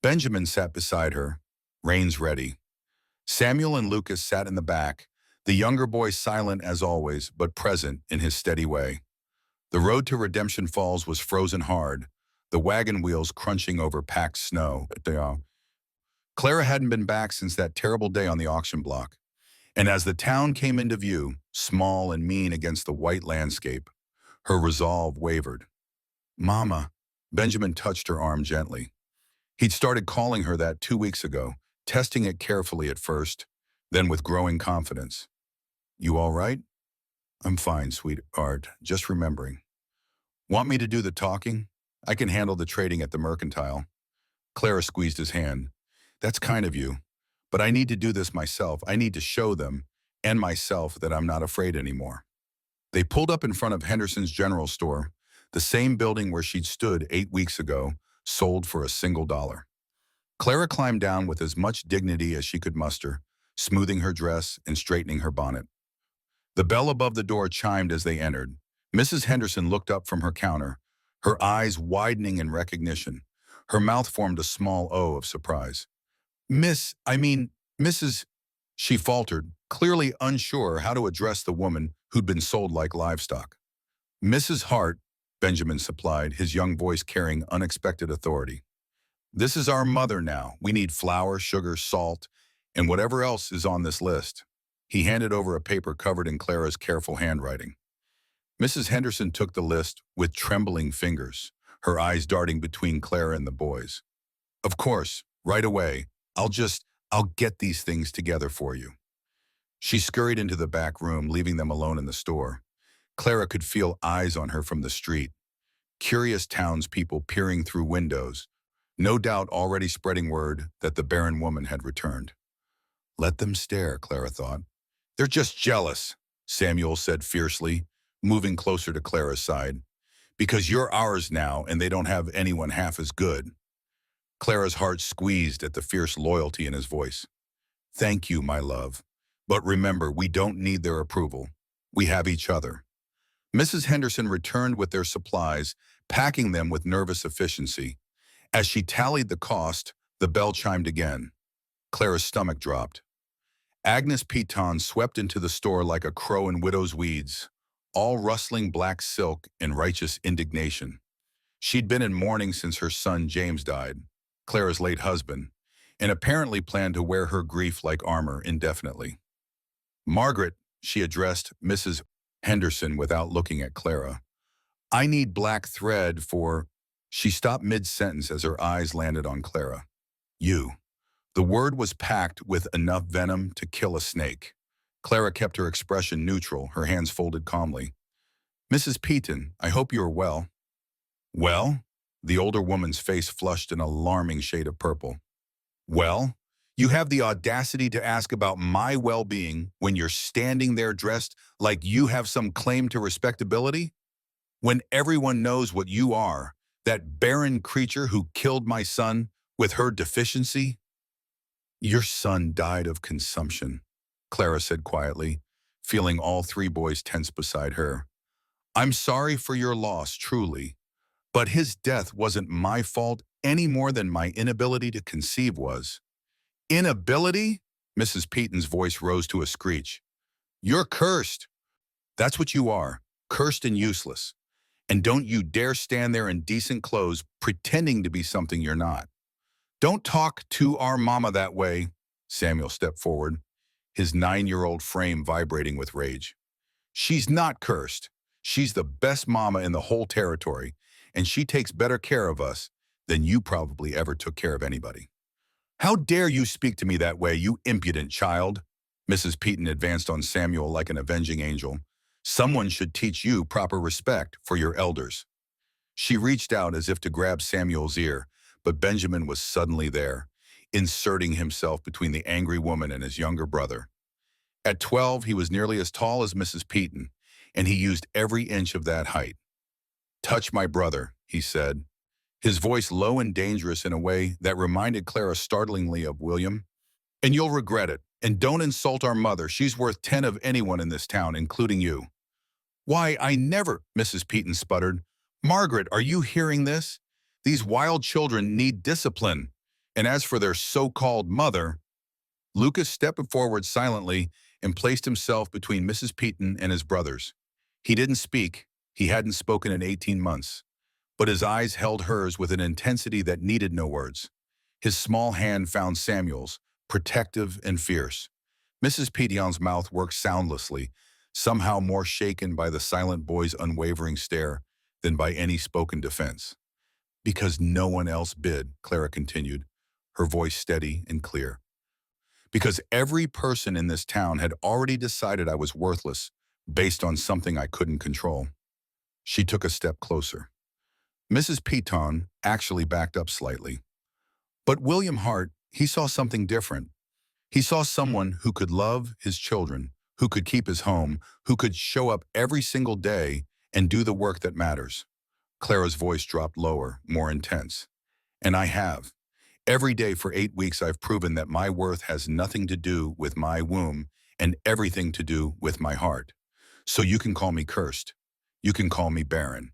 Benjamin sat beside her, reins ready. Samuel and Lucas sat in the back, the younger boy silent as always, but present in his steady way. The road to Redemption Falls was frozen hard, the wagon wheels crunching over packed snow. Clara hadn't been back since that terrible day on the auction block, and as the town came into view, small and mean against the white landscape, her resolve wavered. Mama, Benjamin touched her arm gently. He'd started calling her that 2 weeks ago, testing it carefully at first, then with growing confidence. You all right? I'm fine, sweetheart, just remembering. Want me to do the talking? I can handle the trading at the mercantile. Clara squeezed his hand. That's kind of you. But I need to do this myself. I need to show them, and myself, that I'm not afraid anymore. They pulled up in front of Henderson's General Store, the same building where she'd stood 8 weeks ago, sold for $1. Clara climbed down with as much dignity as she could muster, smoothing her dress and straightening her bonnet. The bell above the door chimed as they entered. Mrs. Henderson looked up from her counter, her eyes widening in recognition. Her mouth formed a small O of surprise. Mrs. She faltered, clearly unsure how to address the woman who'd been sold like livestock. Mrs. Hart, Benjamin supplied, his young voice carrying unexpected authority. This is our mother now. We need flour, sugar, salt, and whatever else is on this list. He handed over a paper covered in Clara's careful handwriting. Mrs. Henderson took the list with trembling fingers, her eyes darting between Clara and the boys. Of course, right away. I'll get these things together for you. She scurried into the back room, leaving them alone in the store. Clara could feel eyes on her from the street, curious townspeople peering through windows, no doubt already spreading word that the barren woman had returned. Let them stare, Clara thought. They're just jealous, Samuel said fiercely, moving closer to Clara's side. Because you're ours now and they don't have anyone half as good. Clara's heart squeezed at the fierce loyalty in his voice. Thank you, my love. But remember, we don't need their approval. We have each other. Mrs. Henderson returned with their supplies, packing them with nervous efficiency. As she tallied the cost, the bell chimed again. Clara's stomach dropped. Agnes Piton swept into the store like a crow in widow's weeds, all rustling black silk in righteous indignation. She'd been in mourning since her son James died, Clara's late husband, and apparently planned to wear her grief like armor indefinitely. Margaret, she addressed Mrs. Henderson without looking at Clara. I need black thread for... She stopped mid-sentence as her eyes landed on Clara. You. The word was packed with enough venom to kill a snake. Clara kept her expression neutral, her hands folded calmly. Mrs. Piton, I hope you are well. Well? The older woman's face flushed an alarming shade of purple. Well? You have the audacity to ask about my well-being when you're standing there dressed like you have some claim to respectability? When everyone knows what you are, that barren creature who killed my son with her deficiency? Your son died of consumption, Clara said quietly, feeling all three boys tense beside her. I'm sorry for your loss, truly. But his death wasn't my fault any more than my inability to conceive was. Inability? Mrs. Piton's voice rose to a screech. You're cursed. That's what you are, cursed and useless. And don't you dare stand there in decent clothes pretending to be something you're not. Don't talk to our mama that way. Samuel stepped forward, his 9-year-old frame vibrating with rage. She's not cursed. She's the best mama in the whole territory, and she takes better care of us than you probably ever took care of anybody. How dare you speak to me that way, you impudent child? Mrs. Piton advanced on Samuel like an avenging angel. Someone should teach you proper respect for your elders. She reached out as if to grab Samuel's ear, but Benjamin was suddenly there, inserting himself between the angry woman and his younger brother. At 12, he was nearly as tall as Mrs. Piton, and he used every inch of that height. Touch my brother, he said, his voice low and dangerous in a way that reminded Clara startlingly of William. And you'll regret it. And don't insult our mother. She's worth 10 of anyone in this town, including you. Why, I never, Mrs. Peaton sputtered. Margaret, are you hearing this? These wild children need discipline. And as for their so-called mother, Lucas stepped forward silently and placed himself between Mrs. Peaton and his brothers. He didn't speak. He hadn't spoken in 18 months. But his eyes held hers with an intensity that needed no words. His small hand found Samuel's, protective and fierce. Mrs. Petion's mouth worked soundlessly, somehow more shaken by the silent boy's unwavering stare than by any spoken defense. Because no one else bid, Clara continued, her voice steady and clear. Because every person in this town had already decided I was worthless based on something I couldn't control. She took a step closer. Mrs. Peton actually backed up slightly. But William Hart, he saw something different. He saw someone who could love his children, who could keep his home, who could show up every single day and do the work that matters. Clara's voice dropped lower, more intense. And I have. Every day for 8 weeks I've proven that my worth has nothing to do with my womb and everything to do with my heart. So you can call me cursed. You can call me barren.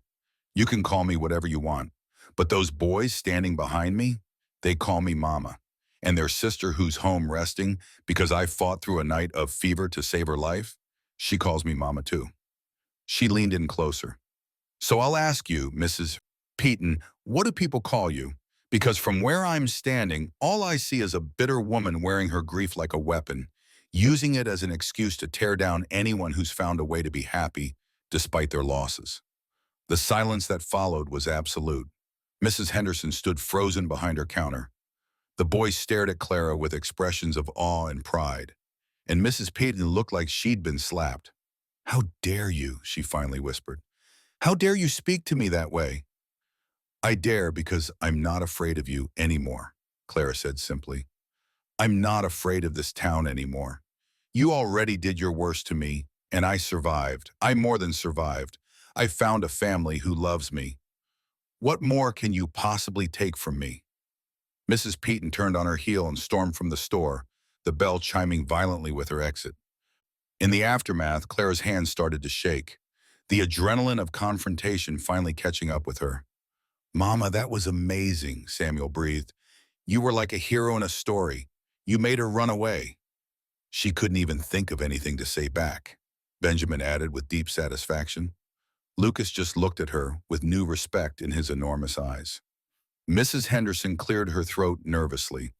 You can call me whatever you want. But those boys standing behind me, they call me mama. And their sister who's home resting because I fought through a night of fever to save her life, she calls me mama too. She leaned in closer. So I'll ask you, Mrs. Peaton, what do people call you? Because from where I'm standing, all I see is a bitter woman wearing her grief like a weapon, using it as an excuse to tear down anyone who's found a way to be happy despite their losses. The silence that followed was absolute. Mrs. Henderson stood frozen behind her counter. The boys stared at Clara with expressions of awe and pride, and Mrs. Peaton looked like she'd been slapped. How dare you, she finally whispered. How dare you speak to me that way? I dare because I'm not afraid of you anymore, Clara said simply. I'm not afraid of this town anymore. You already did your worst to me, and I survived. I more than survived. I found a family who loves me. What more can you possibly take from me? Mrs. Peaton turned on her heel and stormed from the store, the bell chiming violently with her exit. In the aftermath, Clara's hands started to shake, the adrenaline of confrontation finally catching up with her. Mama, that was amazing, Samuel breathed. You were like a hero in a story. You made her run away. She couldn't even think of anything to say back, Benjamin added with deep satisfaction. Lucas just looked at her with new respect in his enormous eyes. Mrs. Henderson cleared her throat nervously.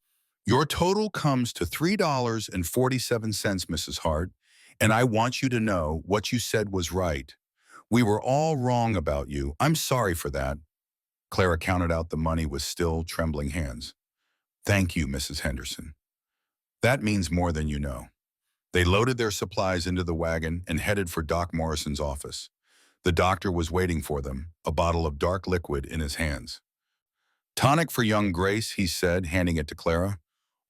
Your total comes to $3.47, Mrs. Hart, and I want you to know what you said was right. We were all wrong about you. I'm sorry for that. Clara counted out the money with still, trembling hands. Thank you, Mrs. Henderson. That means more than you know. They loaded their supplies into the wagon and headed for Doc Morrison's office. The doctor was waiting for them, a bottle of dark liquid in his hands. Tonic for young Grace, he said, handing it to Clara.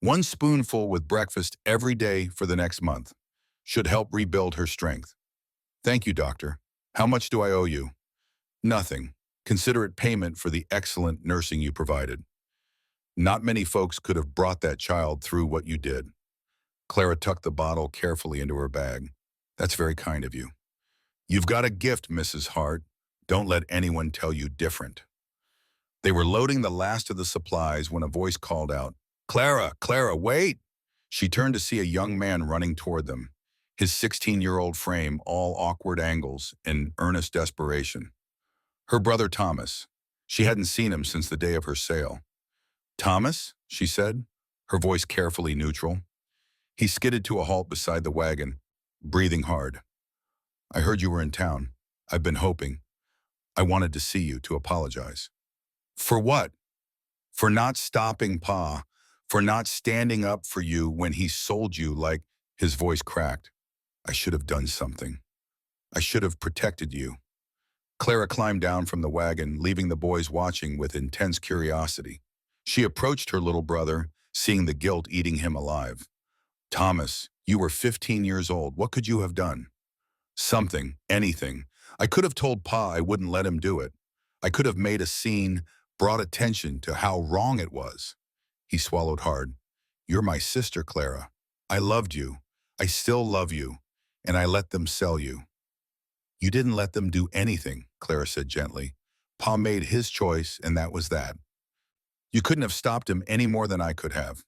1 spoonful with breakfast every day for the next month. Should help rebuild her strength. Thank you, doctor. How much do I owe you? Nothing. Consider it payment for the excellent nursing you provided. Not many folks could have brought that child through what you did. Clara tucked the bottle carefully into her bag. That's very kind of you. You've got a gift, Mrs. Hart. Don't let anyone tell you different. They were loading the last of the supplies when a voice called out, Clara, Clara, wait! She turned to see a young man running toward them, his 16-year-old frame all awkward angles and earnest desperation. Her brother Thomas. She hadn't seen him since the day of her sale. Thomas, she said, her voice carefully neutral. He skidded to a halt beside the wagon, breathing hard. I heard you were in town. I've been hoping. I wanted to see you to apologize. For what? For not stopping Pa, for not standing up for you when he sold you like, his voice cracked. I should have done something. I should have protected you. Clara climbed down from the wagon, leaving the boys watching with intense curiosity. She approached her little brother, seeing the guilt eating him alive. Thomas, you were 15 years old. What could you have done? Something, anything. I could have told Pa I wouldn't let him do it. I could have made a scene, brought attention to how wrong it was. He swallowed hard. You're my sister, Clara. I loved you. I still love you. And I let them sell you. You didn't let them do anything, Clara said gently. Pa made his choice, and that was that. You couldn't have stopped him any more than I could have.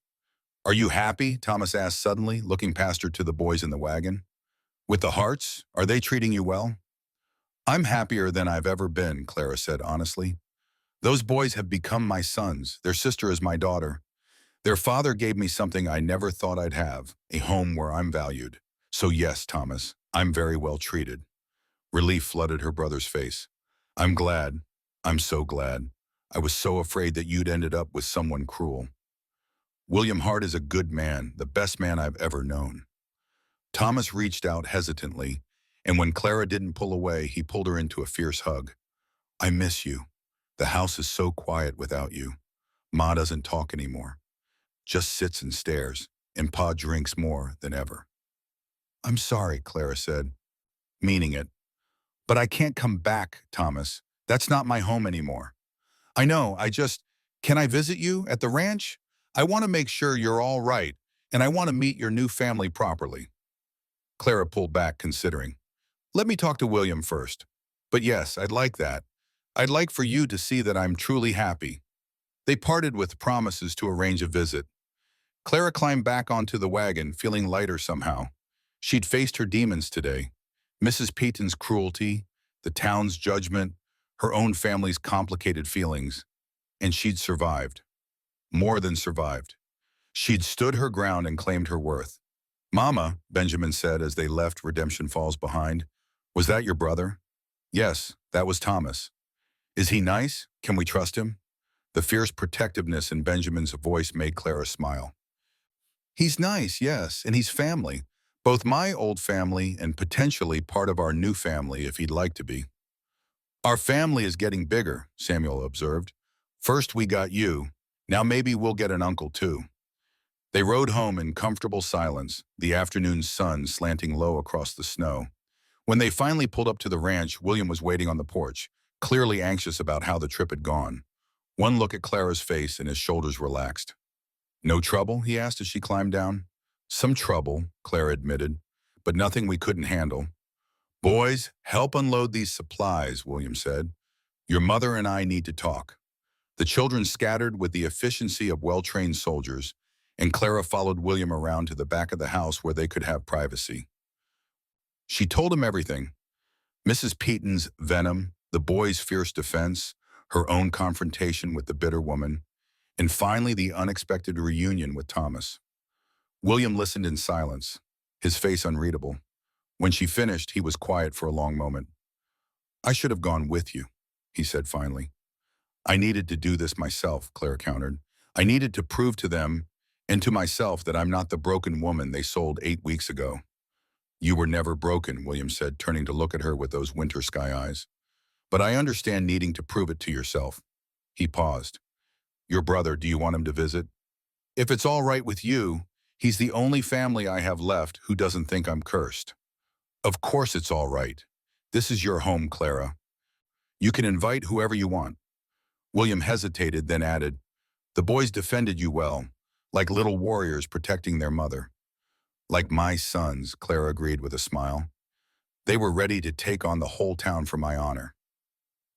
Are you happy? Thomas asked suddenly, looking past her to the boys in the wagon. With the Harts, are they treating you well? I'm happier than I've ever been, Clara said honestly. Those boys have become my sons. Their sister is my daughter. Their father gave me something I never thought I'd have, a home where I'm valued. So yes, Thomas, I'm very well treated. Relief flooded her brother's face. I'm glad. I'm so glad. I was so afraid that you'd ended up with someone cruel. William Hart is a good man, the best man I've ever known. Thomas reached out hesitantly, and when Clara didn't pull away, he pulled her into a fierce hug. I miss you. The house is so quiet without you. Ma doesn't talk anymore. Just sits and stares, and Pa drinks more than ever. I'm sorry, Clara said, meaning it. But I can't come back, Thomas. That's not my home anymore. I know, can I visit you at the ranch? I want to make sure you're all right, and I want to meet your new family properly. Clara pulled back, considering. Let me talk to William first. But yes, I'd like that. I'd like for you to see that I'm truly happy. They parted with promises to arrange a visit. Clara climbed back onto the wagon, feeling lighter somehow. She'd faced her demons today. Mrs. Peyton's cruelty, the town's judgment, her own family's complicated feelings. And she'd survived. More than survived. She'd stood her ground and claimed her worth. Mama, Benjamin said as they left Redemption Falls behind, was that your brother? Yes, that was Thomas. Is he nice? Can we trust him? The fierce protectiveness in Benjamin's voice made Clara smile. He's nice, yes, and he's family. Both my old family and potentially part of our new family if he'd like to be. Our family is getting bigger, Samuel observed. First we got you. Now maybe we'll get an uncle too. They rode home in comfortable silence, the afternoon sun slanting low across the snow. When they finally pulled up to the ranch, William was waiting on the porch, clearly anxious about how the trip had gone. One look at Clara's face and his shoulders relaxed. No trouble? He asked as she climbed down. Some trouble, Clara admitted, but nothing we couldn't handle. Boys, help unload these supplies, William said. Your mother and I need to talk. The children scattered with the efficiency of well-trained soldiers, and Clara followed William around to the back of the house where they could have privacy. She told him everything. Mrs. Peyton's venom, the boys' fierce defense, her own confrontation with the bitter woman, and finally the unexpected reunion with Thomas. William listened in silence, his face unreadable. When she finished, he was quiet for a long moment. I should have gone with you, he said finally. I needed to do this myself, Clara countered. I needed to prove to them and to myself that I'm not the broken woman they sold 8 weeks ago. You were never broken, William said, turning to look at her with those winter sky eyes. But I understand needing to prove it to yourself. He paused. Your brother, do you want him to visit? If it's all right with you, he's the only family I have left who doesn't think I'm cursed. Of course it's all right. This is your home, Clara. You can invite whoever you want. William hesitated, then added, the boys defended you well, like little warriors protecting their mother. Like my sons, Clara agreed with a smile. They were ready to take on the whole town for my honor.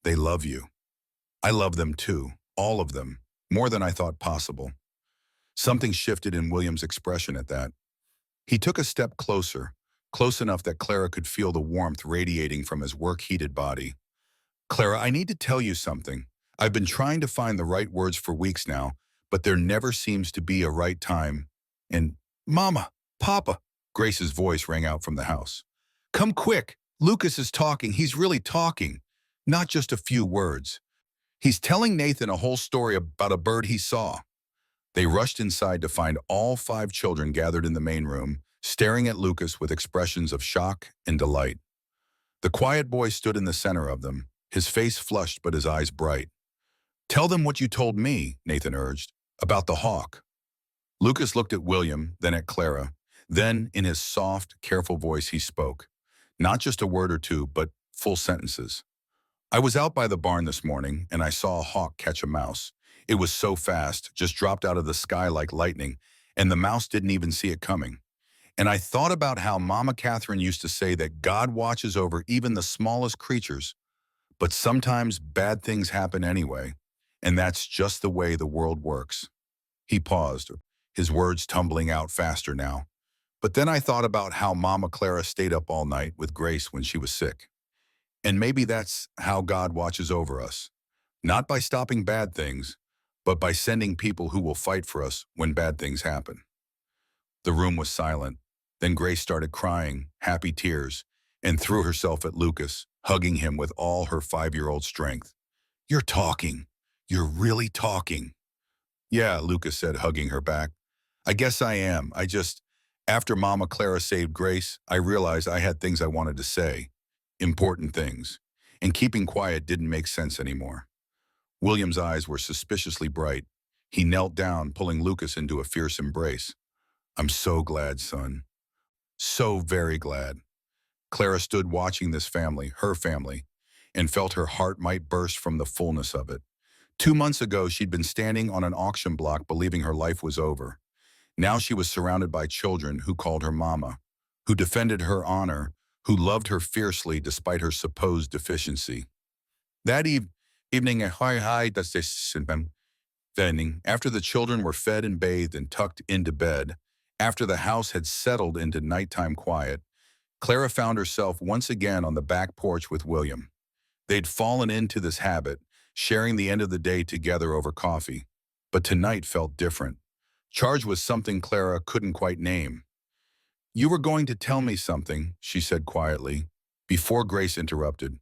They love you. I love them too, all of them, more than I thought possible. Something shifted in William's expression at that. He took a step closer, close enough that Clara could feel the warmth radiating from his work-heated body. Clara, I need to tell you something. I've been trying to find the right words for weeks now, but there never seems to be a right time. And, Mama, Papa, Grace's voice rang out from the house. Come quick, Lucas is talking, he's really talking, not just a few words. He's telling Nathan a whole story about a bird he saw. They rushed inside to find all 5 children gathered in the main room, staring at Lucas with expressions of shock and delight. The quiet boy stood in the center of them, his face flushed but his eyes bright. Tell them what you told me, Nathan urged, about the hawk. Lucas looked at William, then at Clara. Then, in his soft, careful voice, he spoke. Not just a word or two, but full sentences. I was out by the barn this morning and I saw a hawk catch a mouse. It was so fast, just dropped out of the sky like lightning, and the mouse didn't even see it coming. And I thought about how Mama Catherine used to say that God watches over even the smallest creatures, but sometimes bad things happen anyway, and that's just the way the world works. He paused, his words tumbling out faster now. But then I thought about how Mama Clara stayed up all night with Grace when she was sick. And maybe that's how God watches over us. Not by stopping bad things, but by sending people who will fight for us when bad things happen. The room was silent. Then Grace started crying, happy tears, and threw herself at Lucas, hugging him with all her 5-year-old strength. "You're talking. You're really talking." "Yeah," Lucas said, hugging her back. "I guess I am. After Mama Clara saved Grace, I realized I had things I wanted to say. Important things. And keeping quiet didn't make sense anymore." William's eyes were suspiciously bright. He knelt down, pulling Lucas into a fierce embrace. "I'm so glad, son. So very glad." Clara stood watching this family, her family, and felt her heart might burst from the fullness of it. 2 months ago, she'd been standing on an auction block believing her life was over. Now she was surrounded by children who called her mama, who defended her honor, who loved her fiercely despite her supposed deficiency. That evening, after the children were fed and bathed and tucked into bed, after the house had settled into nighttime quiet, Clara found herself once again on the back porch with William. They'd fallen into this habit, sharing the end of the day together over coffee. But tonight felt different. Charged with something Clara couldn't quite name. "You were going to tell me something," she said quietly, before Grace interrupted.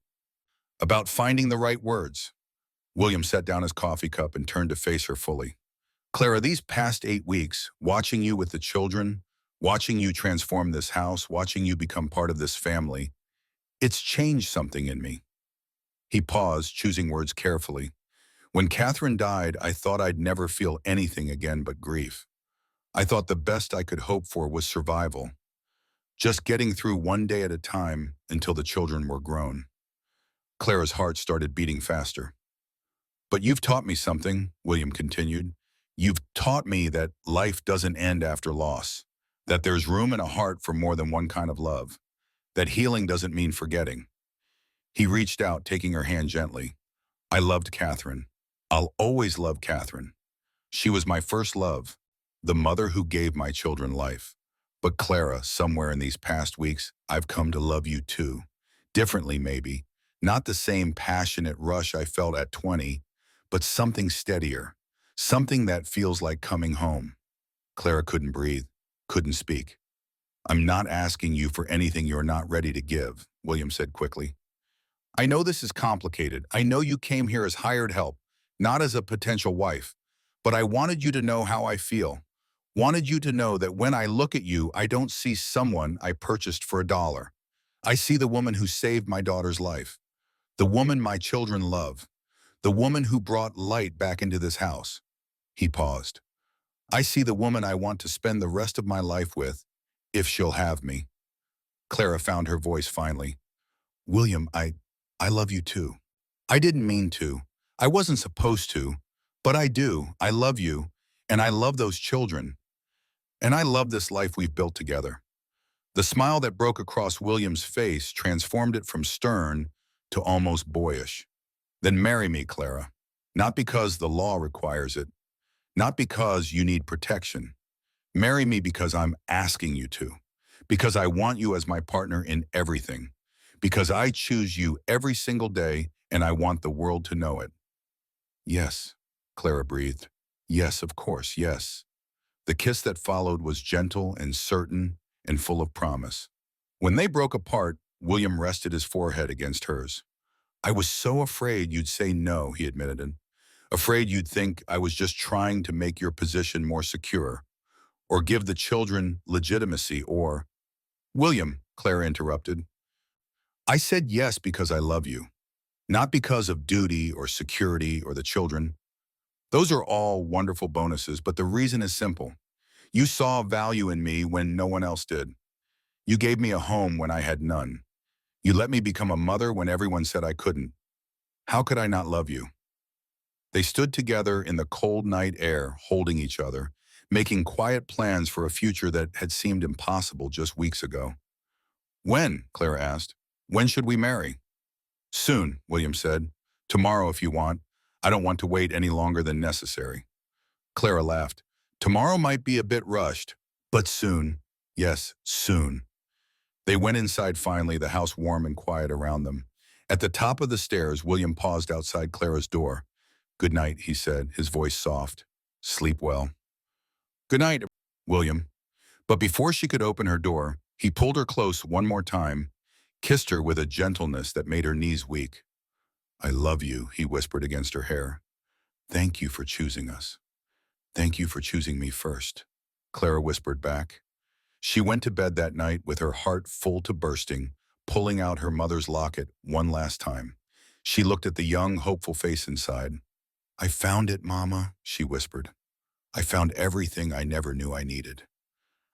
"About finding the right words." William set down his coffee cup and turned to face her fully. "Clara, these past 8 weeks, watching you with the children, watching you transform this house, watching you become part of this family, it's changed something in me." He paused, choosing words carefully. "When Catherine died, I thought I'd never feel anything again but grief. I thought the best I could hope for was survival, just getting through one day at a time until the children were grown." Clara's heart started beating faster. "But you've taught me something," William continued. "You've taught me that life doesn't end after loss, that there's room in a heart for more than one kind of love, that healing doesn't mean forgetting." He reached out, taking her hand gently. "I loved Catherine. I'll always love Catherine. She was my first love, the mother who gave my children life. But Clara, somewhere in these past weeks, I've come to love you too. Differently, maybe. Not the same passionate rush I felt at 20, but something steadier. Something that feels like coming home." Clara couldn't breathe, couldn't speak. "I'm not asking you for anything you're not ready to give," William said quickly. "I know this is complicated. I know you came here as hired help, not as a potential wife. But I wanted you to know how I feel. Wanted you to know that when I look at you, I don't see someone I purchased for $1. I see the woman who saved my daughter's life. The woman my children love. The woman who brought light back into this house." He paused. "I see the woman I want to spend the rest of my life with, if she'll have me." Clara found her voice finally. "William, I love you too. I didn't mean to. I wasn't supposed to. But I do. I love you. And I love those children. And I love this life we've built together." The smile that broke across William's face transformed it from stern to almost boyish. "Then marry me, Clara. Not because the law requires it. Not because you need protection. Marry me because I'm asking you to. Because I want you as my partner in everything. Because I choose you every single day and I want the world to know it." "Yes," Clara breathed. "Yes, of course, yes." The kiss that followed was gentle and certain and full of promise. When they broke apart, William rested his forehead against hers. "I was so afraid you'd say no," he admitted. "Afraid you'd think I was just trying to make your position more secure, or give the children legitimacy, or—" "William," Clara interrupted, "I said yes because I love you, not because of duty or security or the children. Those are all wonderful bonuses, but the reason is simple. You saw value in me when no one else did. You gave me a home when I had none. You let me become a mother when everyone said I couldn't. How could I not love you? They stood together in the cold night air, holding each other, making quiet plans for a future that had seemed impossible just weeks ago. When? Clara asked. When should we marry? Soon, William said. Tomorrow if you want. I don't want to wait any longer than necessary. Clara laughed. Tomorrow might be a bit rushed, but soon. Yes, soon. They went inside finally, the house warm and quiet around them. At the top of the stairs, William paused outside Clara's door. Good night, he said, his voice soft. Sleep well. Good night, William. But before she could open her door, he pulled her close one more time, kissed her with a gentleness that made her knees weak. I love you, he whispered against her hair. Thank you for choosing us. Thank you for choosing me first, Clara whispered back. She went to bed that night with her heart full to bursting, pulling out her mother's locket one last time. She looked at the young, hopeful face inside. I found it, Mama, she whispered. I found everything I never knew I needed.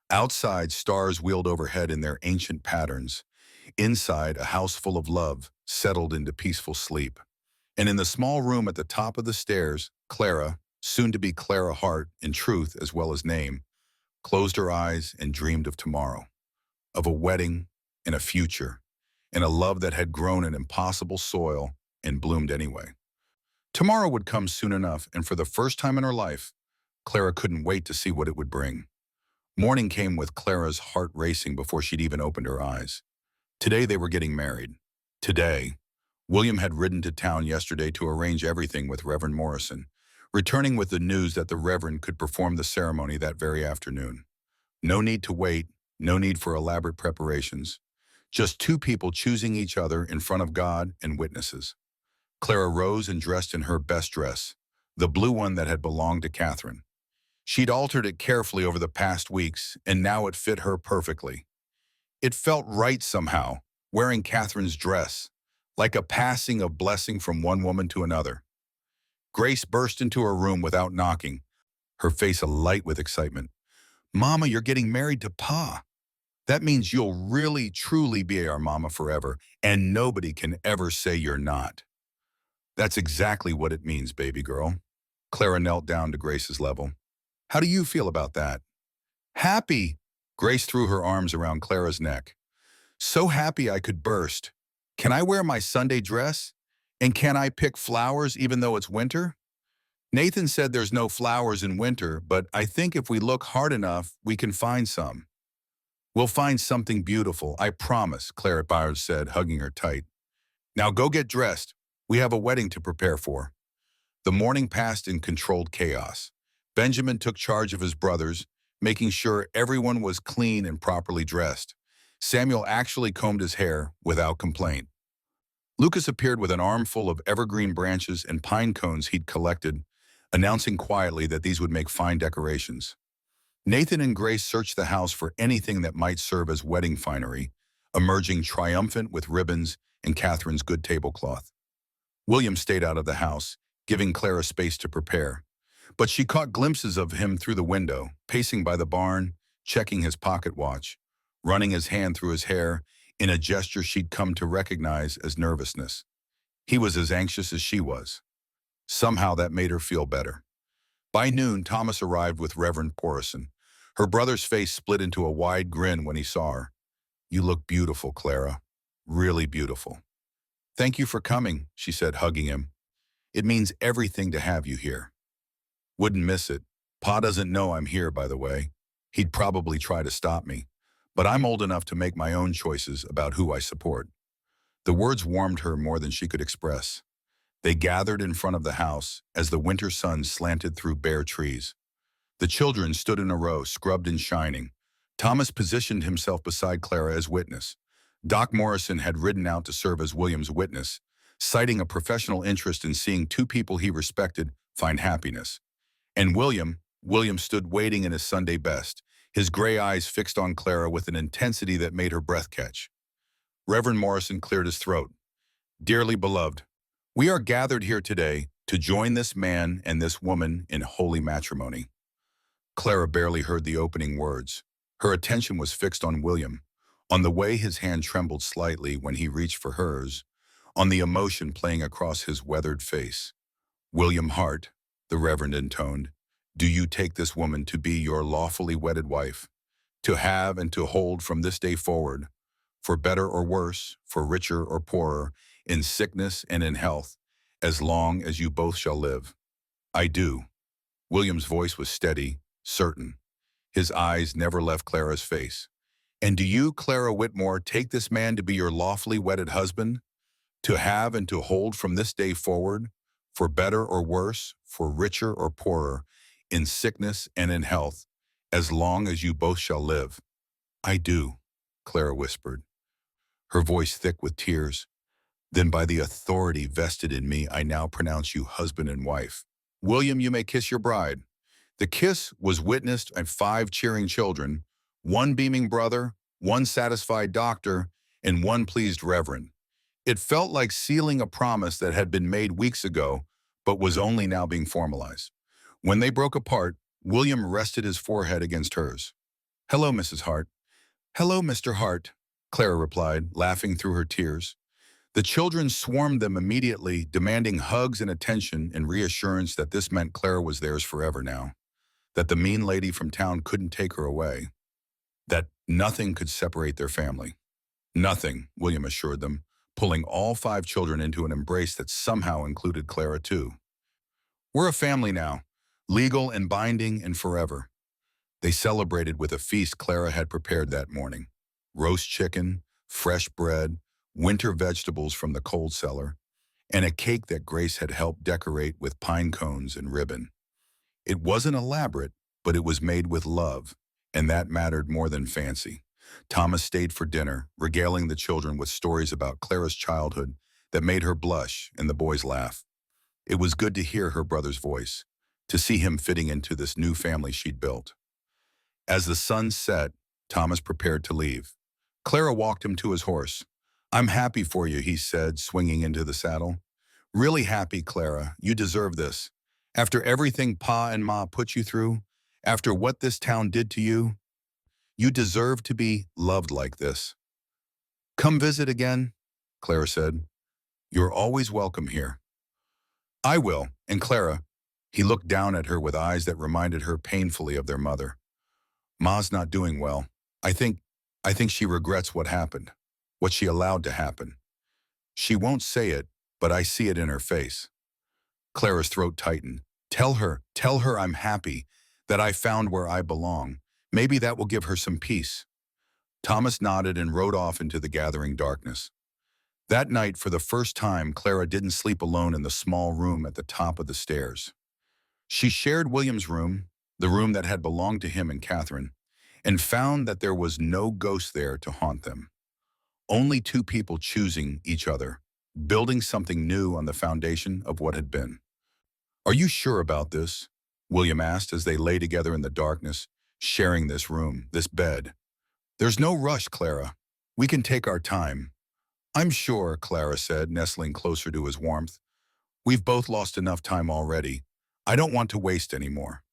Outside, stars wheeled overhead in their ancient patterns. Inside, a house full of love settled into peaceful sleep. And in the small room at the top of the stairs, Clara, soon to be Clara Hart in truth as well as name, closed her eyes and dreamed of tomorrow, of a wedding and a future, and a love that had grown in impossible soil and bloomed anyway. Tomorrow would come soon enough, and for the first time in her life, Clara couldn't wait to see what it would bring. Morning came with Clara's heart racing before she'd even opened her eyes. Today they were getting married. Today. William had ridden to town yesterday to arrange everything with Reverend Morrison, returning with the news that the Reverend could perform the ceremony that very afternoon. No need to wait, no need for elaborate preparations. Just two people choosing each other in front of God and witnesses. Clara rose and dressed in her best dress, the blue one that had belonged to Catherine. She'd altered it carefully over the past weeks, and now it fit her perfectly. It felt right somehow, wearing Catherine's dress, like a passing of blessing from one woman to another. Grace burst into her room without knocking, her face alight with excitement. Mama, you're getting married to Pa. That means you'll really, truly be our mama forever, and nobody can ever say you're not. That's exactly what it means, baby girl. Clara knelt down to Grace's level. How do you feel about that? Happy. Grace threw her arms around Clara's neck. So happy I could burst. Can I wear my Sunday dress? And can I pick flowers even though it's winter? Nathan said there's no flowers in winter, but I think if we look hard enough, we can find some. We'll find something beautiful, I promise, Clara Byers said, hugging her tight. Now go get dressed. We have a wedding to prepare for. The morning passed in controlled chaos. Benjamin took charge of his brothers, making sure everyone was clean and properly dressed. Samuel actually combed his hair without complaint. Lucas appeared with an armful of evergreen branches and pine cones he'd collected, announcing quietly that these would make fine decorations. Nathan and Grace searched the house for anything that might serve as wedding finery, emerging triumphant with ribbons and Catherine's good tablecloth. William stayed out of the house, giving Clara space to prepare. But she caught glimpses of him through the window, pacing by the barn, checking his pocket watch, running his hand through his hair in a gesture she'd come to recognize as nervousness. He was as anxious as she was. Somehow that made her feel better. By noon, Thomas arrived with Reverend Morrison. Her brother's face split into a wide grin when he saw her. You look beautiful, Clara. Really beautiful. Thank you for coming, she said, hugging him. It means everything to have you here. Wouldn't miss it. Pa doesn't know I'm here, by the way. He'd probably try to stop me. But I'm old enough to make my own choices about who I support. The words warmed her more than she could express. They gathered in front of the house as the winter sun slanted through bare trees. The children stood in a row, scrubbed and shining. Thomas positioned himself beside Clara as witness. Doc Morrison had ridden out to serve as William's witness, citing a professional interest in seeing two people he respected find happiness. And William stood waiting in his Sunday best, his gray eyes fixed on Clara with an intensity that made her breath catch. Reverend Morrison cleared his throat. Dearly beloved, we are gathered here today to join this man and this woman in holy matrimony. Clara barely heard the opening words. Her attention was fixed on William, on the way his hand trembled slightly when he reached for hers, on the emotion playing across his weathered face. "William Hart," the Reverend intoned, "do you take this woman to be your lawfully wedded wife, to have and to hold from this day forward, for better or worse, for richer or poorer, in sickness and in health, as long as you both shall live?" "I do." William's voice was steady, certain. His eyes never left Clara's face. "And do you, Clara Whitmore, take this man to be your lawfully wedded husband, to have and to hold from this day forward, for better or worse, for richer or poorer, in sickness and in health, as long as you both shall live?" "I do," Clara whispered, her voice thick with tears. "Then by the authority vested in me, I now pronounce you husband and wife. William, you may kiss your bride." The kiss was witnessed by 5 cheering children, 1 beaming brother, 1 satisfied doctor, and 1 pleased reverend. It felt like sealing a promise that had been made weeks ago, but was only now being formalized. When they broke apart, William rested his forehead against hers. "Hello, Mrs. Hart." "Hello, Mr. Hart," Clara replied, laughing through her tears. The children swarmed them immediately, demanding hugs and attention and reassurance that this meant Clara was theirs forever now, that the mean lady from town couldn't take her away, that nothing could separate their family. "Nothing," William assured them, pulling all 5 children into an embrace that somehow included Clara too. "We're a family now, legal and binding and forever." They celebrated with a feast Clara had prepared that morning. Roast chicken, fresh bread, winter vegetables from the cold cellar, and a cake that Grace had helped decorate with pine cones and ribbon. It wasn't elaborate, but it was made with love, and that mattered more than fancy. Thomas stayed for dinner, regaling the children with stories about Clara's childhood that made her blush and the boys laugh. It was good to hear her brother's voice, to see him fitting into this new family she'd built. As the sun set, Thomas prepared to leave. Clara walked him to his horse. "I'm happy for you," he said, swinging into the saddle. "Really happy, Clara. You deserve this. After everything Pa and Ma put you through, after what this town did to you, you deserve to be loved like this." "Come visit again," Clara said. "You're always welcome here." "I will, and Clara," he looked down at her with eyes that reminded her painfully of their mother. "Ma's not doing well. I think she regrets what happened, what she allowed to happen. She won't say it, but I see it in her face." Clara's throat tightened. Tell her I'm happy, that I found where I belong. Maybe that will give her some peace." Thomas nodded and rode off into the gathering darkness. That night, for the first time, Clara didn't sleep alone in the small room at the top of the stairs. She shared William's room, the room that had belonged to him and Catherine, and found that there was no ghost there to haunt them. Only 2 people choosing each other, building something new on the foundation of what had been. "Are you sure about this?" William asked as they lay together in the darkness, sharing this room, this bed. "There's no rush, Clara. We can take our time." "I'm sure," Clara said, nestling closer to his warmth. "We've both lost enough time already. I don't want to waste any more."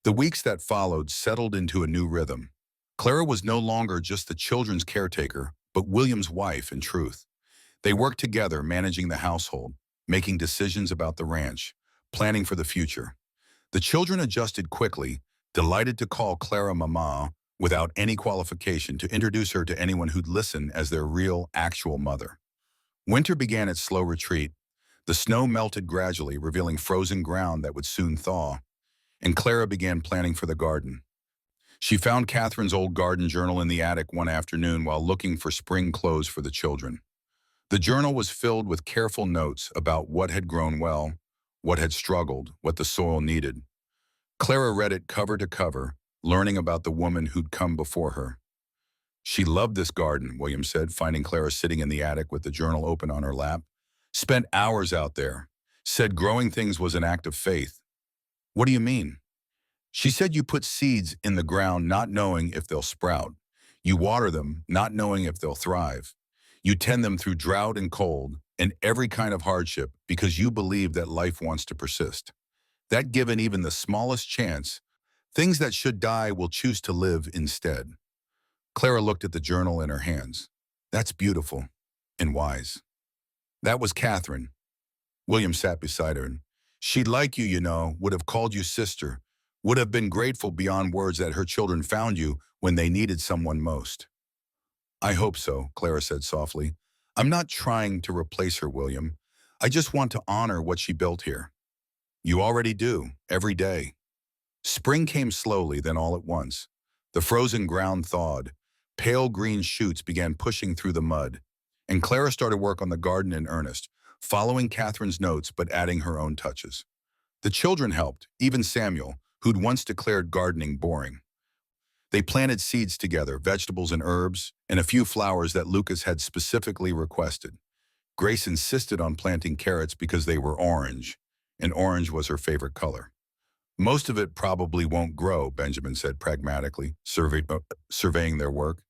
The weeks that followed settled into a new rhythm. Clara was no longer just the children's caretaker, but William's wife in truth. They worked together, managing the household, making decisions about the ranch, planning for the future. The children adjusted quickly, delighted to call Clara Mama without any qualification, to introduce her to anyone who'd listen as their real, actual mother. Winter began its slow retreat. The snow melted gradually, revealing frozen ground that would soon thaw, and Clara began planning for the garden. She found Catherine's old garden journal in the attic one afternoon while looking for spring clothes for the children. The journal was filled with careful notes about what had grown well, what had struggled, what the soil needed. Clara read it cover to cover, learning about the woman who'd come before her. "She loved this garden," William said, finding Clara sitting in the attic with the journal open on her lap. "Spent hours out there. Said growing things was an act of faith." "What do you mean?" "She said you put seeds in the ground not knowing if they'll sprout. You water them not knowing if they'll thrive. You tend them through drought and cold and every kind of hardship because you believe that life wants to persist. That given even the smallest chance, things that should die will choose to live instead." Clara looked at the journal in her hands. "That's beautiful and wise." That was Catherine. William sat beside her. She'd like you, you know, would have called you sister, would have been grateful beyond words that her children found you when they needed someone most. I hope so, Clara said softly. I'm not trying to replace her, William. I just want to honor what she built here. You already do, every day. Spring came slowly, then all at once. The frozen ground thawed. Pale green shoots began pushing through the mud. And Clara started work on the garden in earnest, following Catherine's notes but adding her own touches. The children helped, even Samuel, who'd once declared gardening boring. They planted seeds together, vegetables and herbs, and a few flowers that Lucas had specifically requested. Grace insisted on planting carrots because they were orange, and orange was her favorite color. Most of it probably won't grow, Benjamin said pragmatically, surveying their work.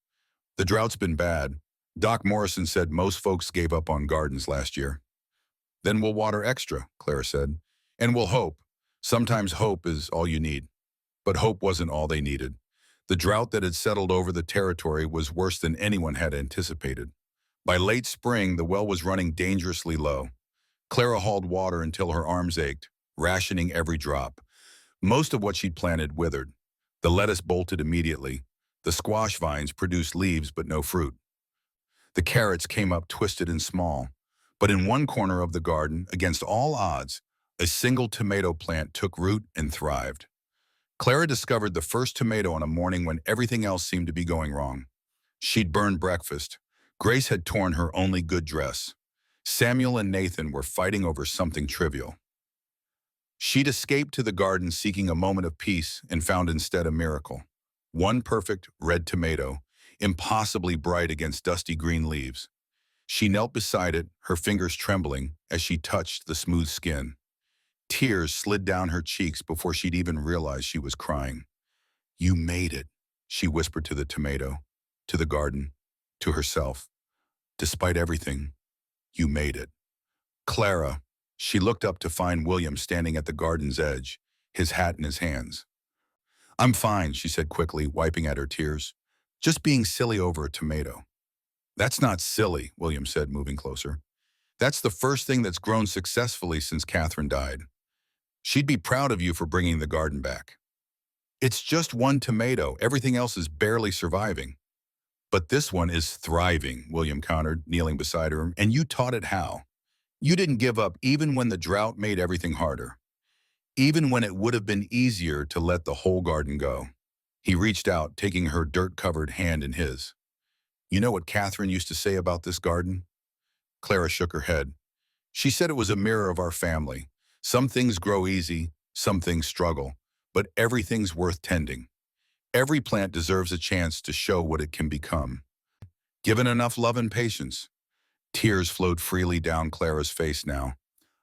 The drought's been bad. Doc Morrison said most folks gave up on gardens last year. Then we'll water extra, Clara said. And we'll hope. Sometimes hope is all you need. But hope wasn't all they needed. The drought that had settled over the territory was worse than anyone had anticipated. By late spring, the well was running dangerously low. Clara hauled water until her arms ached, rationing every drop. Most of what she'd planted withered. The lettuce bolted immediately. The squash vines produced leaves but no fruit. The carrots came up twisted and small. But in one corner of the garden, against all odds, a single tomato plant took root and thrived. Clara discovered the first tomato on a morning when everything else seemed to be going wrong. She'd burned breakfast. Grace had torn her only good dress. Samuel and Nathan were fighting over something trivial. She'd escaped to the garden seeking a moment of peace and found instead a miracle. One perfect red tomato, impossibly bright against dusty green leaves. She knelt beside it, her fingers trembling as she touched the smooth skin. Tears slid down her cheeks before she'd even realized she was crying. You made it, she whispered to the tomato, to the garden, to herself. Despite everything, you made it. Clara, she looked up to find William standing at the garden's edge, his hat in his hands. I'm fine, she said quickly, wiping at her tears. Just being silly over a tomato. That's not silly, William said, moving closer. That's the first thing that's grown successfully since Catherine died. She'd be proud of you for bringing the garden back. It's just one tomato. Everything else is barely surviving. But this one is thriving, William countered, kneeling beside her, and you taught it how. You didn't give up even when the drought made everything harder. Even when it would have been easier to let the whole garden go. He reached out, taking her dirt-covered hand in his. You know what Catherine used to say about this garden? Clara shook her head. She said it was a mirror of our family. Some things grow easy, some things struggle, but everything's worth tending. Every plant deserves a chance to show what it can become. Given enough love and patience. Tears flowed freely down Clara's face now.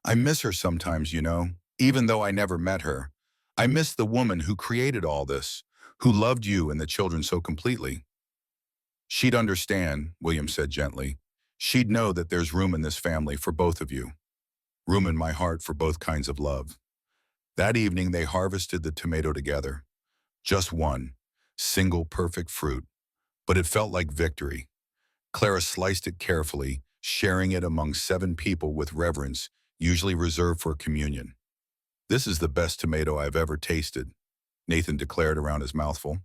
I miss her sometimes, you know, even though I never met her. I miss the woman who created all this, who loved you and the children so completely. She'd understand, William said gently. She'd know that there's room in this family for both of you. Room in my heart for both kinds of love. That evening they harvested the tomato together. Just one, single perfect fruit. But it felt like victory. Clara sliced it carefully, sharing it among 7 people with reverence, usually reserved for communion. This is the best tomato I've ever tasted, Nathan declared around his mouthful.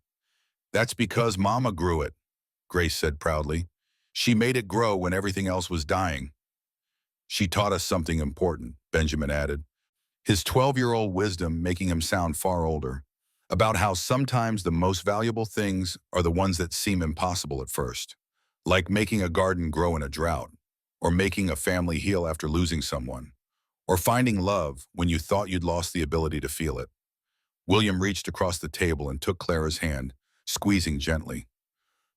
That's because Mama grew it, Grace said proudly. She made it grow when everything else was dying. She taught us something important, Benjamin added, his 12-year-old wisdom making him sound far older, about how sometimes the most valuable things are the ones that seem impossible at first, like making a garden grow in a drought, or making a family heal after losing someone, or finding love when you thought you'd lost the ability to feel it. William reached across the table and took Clara's hand, squeezing gently.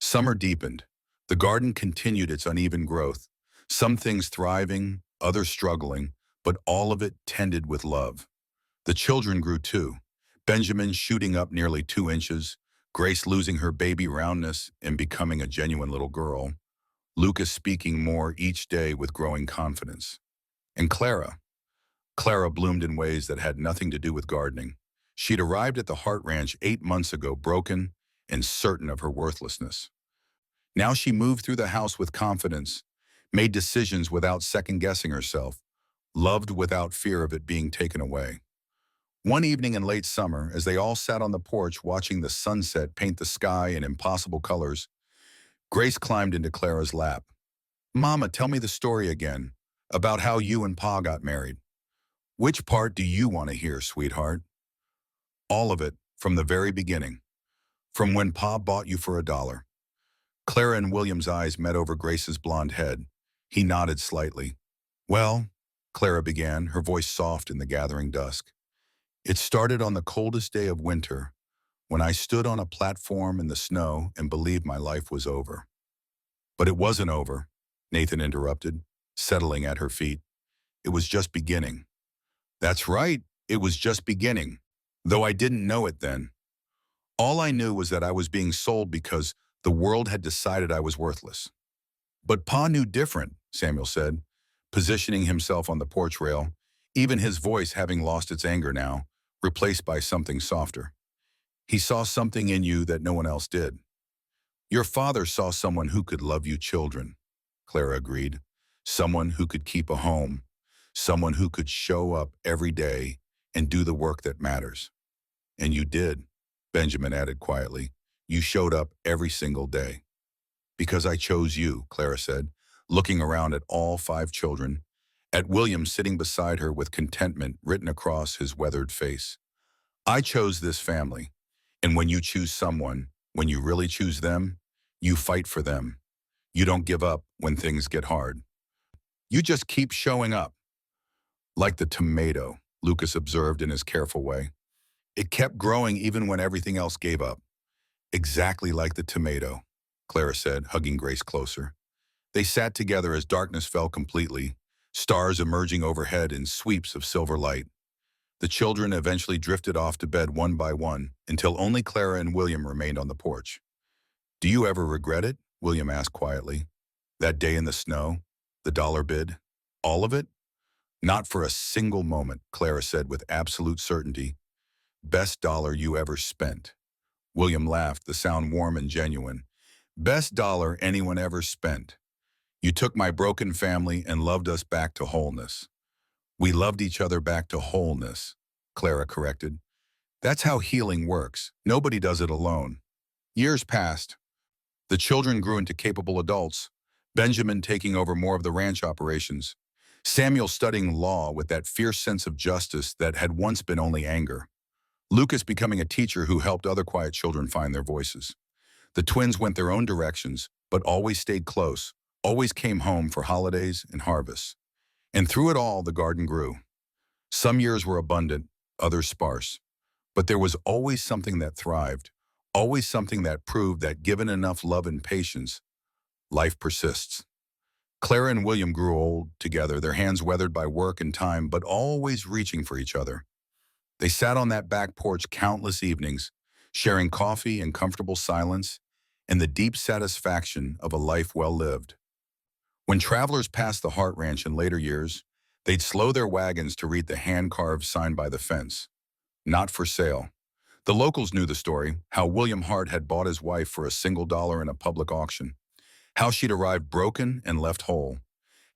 Summer deepened. The garden continued its uneven growth, some things thriving, others struggling, but all of it tended with love. The children grew too, Benjamin shooting up nearly 2 inches, Grace losing her baby roundness and becoming a genuine little girl, Lucas speaking more each day with growing confidence. And Clara bloomed in ways that had nothing to do with gardening. She'd arrived at the Hart Ranch 8 months ago broken and certain of her worthlessness. Now she moved through the house with confidence, made decisions without second-guessing herself, loved without fear of it being taken away. One evening in late summer, as they all sat on the porch watching the sunset paint the sky in impossible colors, Grace climbed into Clara's lap. "Mama, tell me the story again, about how you and Pa got married. Which part do you want to hear, sweetheart?" "All of it, from the very beginning. From when Pa bought you for $1. Clara and William's eyes met over Grace's blonde head. He nodded slightly. "Well," Clara began, her voice soft in the gathering dusk, "it started on the coldest day of winter, when I stood on a platform in the snow and believed my life was over." "But it wasn't over," Nathan interrupted, settling at her feet. "It was just beginning." "That's right, it was just beginning, though I didn't know it then. All I knew was that I was being sold because the world had decided I was worthless." "But Pa knew different," Samuel said, positioning himself on the porch rail, even his voice having lost its anger now, replaced by something softer. "He saw something in you that no one else did." "Your father saw someone who could love you children," Clara agreed. "Someone who could keep a home. Someone who could show up every day and do the work that matters." "And you did," Benjamin added quietly. "You showed up every single day." "Because I chose you," Clara said, looking around at all 5 children, at William sitting beside her with contentment written across his weathered face. "I chose this family, and when you choose someone, when you really choose them, you fight for them. You don't give up when things get hard. You just keep showing up." "Like the tomato," Lucas observed in his careful way. "It kept growing even when everything else gave up." "Exactly like the tomato," Clara said, hugging Grace closer. They sat together as darkness fell completely, stars emerging overhead in sweeps of silver light. The children eventually drifted off to bed one by one until only Clara and William remained on the porch. "Do you ever regret it?" William asked quietly. "That day in the snow? The dollar bid? All of it?" "Not for a single moment," Clara said with absolute certainty. "Best dollar you ever spent." William laughed, the sound warm and genuine. "Best dollar anyone ever spent. You took my broken family and loved us back to wholeness." "We loved each other back to wholeness," Clara corrected. "That's how healing works. Nobody does it alone." Years passed. The children grew into capable adults, Benjamin taking over more of the ranch operations, Samuel studying law with that fierce sense of justice that had once been only anger, Lucas becoming a teacher who helped other quiet children find their voices. The twins went their own directions, but always stayed close, always came home for holidays and harvests. And through it all, the garden grew. Some years were abundant, others sparse. But there was always something that thrived, always something that proved that given enough love and patience, life persists. Clara and William grew old together, their hands weathered by work and time, but always reaching for each other. They sat on that back porch countless evenings, sharing coffee and comfortable silence, and the deep satisfaction of a life well lived. When travelers passed the Hart Ranch in later years, they'd slow their wagons to read the hand-carved sign by the fence. "Not for sale." The locals knew the story, how William Hart had bought his wife for a single dollar in a public auction, how she'd arrived broken and left whole,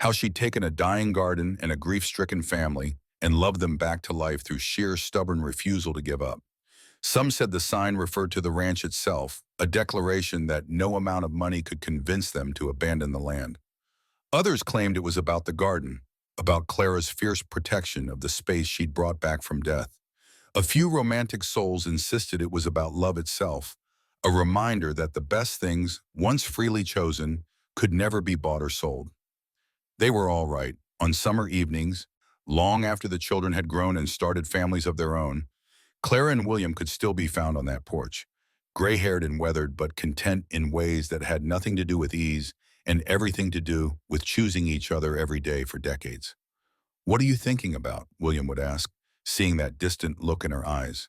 how she'd taken a dying garden and a grief-stricken family and loved them back to life through sheer stubborn refusal to give up. Some said the sign referred to the ranch itself, a declaration that no amount of money could convince them to abandon the land. Others claimed it was about the garden, about Clara's fierce protection of the space she'd brought back from death. A few romantic souls insisted it was about love itself, a reminder that the best things, once freely chosen, could never be bought or sold. They were all right. On summer evenings, long after the children had grown and started families of their own, Clara and William could still be found on that porch, gray-haired and weathered, but content in ways that had nothing to do with ease and everything to do with choosing each other every day for decades. "What are you thinking about?" William would ask, seeing that distant look in her eyes.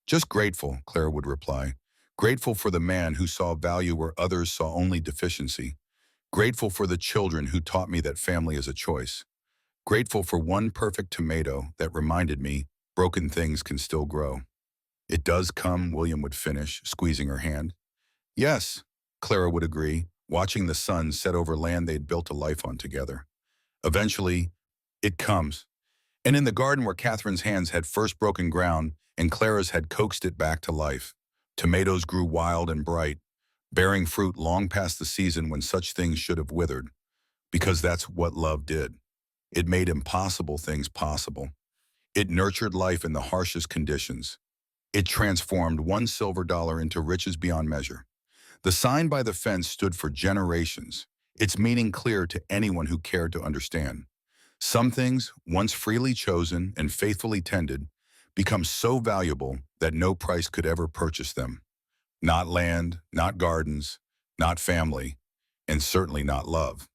"Just grateful," Clara would reply. "Grateful for the man who saw value where others saw only deficiency. Grateful for the children who taught me that family is a choice. Grateful for one perfect tomato that reminded me broken things can still grow." "It does come," William would finish, squeezing her hand. "Yes," Clara would agree, watching the sun set over land they'd built a life on together. Eventually, it comes. And in the garden where Catherine's hands had first broken ground and Clara's had coaxed it back to life, tomatoes grew wild and bright, bearing fruit long past the season when such things should have withered, because that's what love did. It made impossible things possible. It nurtured life in the harshest conditions. It transformed one silver dollar into riches beyond measure. The sign by the fence stood for generations, its meaning clear to anyone who cared to understand. Some things, once freely chosen and faithfully tended, become so valuable that no price could ever purchase them. Not land, not gardens, not family, and certainly not love.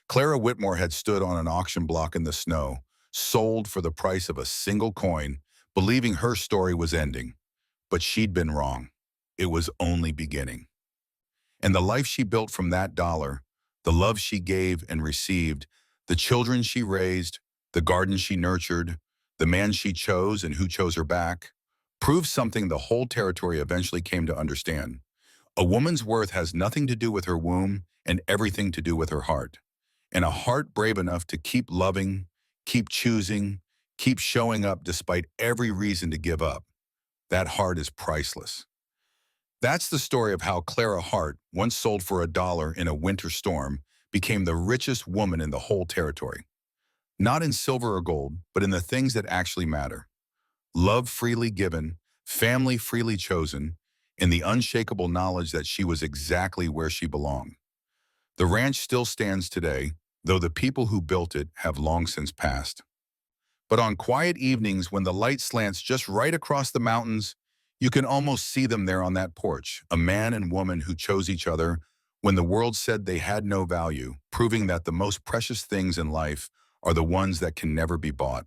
Clara Whitmore had stood on an auction block in the snow, sold for the price of a single coin, believing her story was ending. But she'd been wrong. It was only beginning. And the life she built from that dollar, the love she gave and received, the children she raised, the garden she nurtured, the man she chose and who chose her back, proved something the whole territory eventually came to understand. A woman's worth has nothing to do with her womb and everything to do with her heart. And a heart brave enough to keep loving, keep choosing, keep showing up despite every reason to give up. That heart is priceless. That's the story of how Clara Hart, once sold for $1 in a winter storm, became the richest woman in the whole territory. Not in silver or gold, but in the things that actually matter. Love freely given, family freely chosen, and the unshakable knowledge that she was exactly where she belonged. The ranch still stands today, though the people who built it have long since passed. But on quiet evenings when the light slants just right across the mountains, you can almost see them there on that porch, a man and woman who chose each other when the world said they had no value, proving that the most precious things in life are the ones that can never be bought,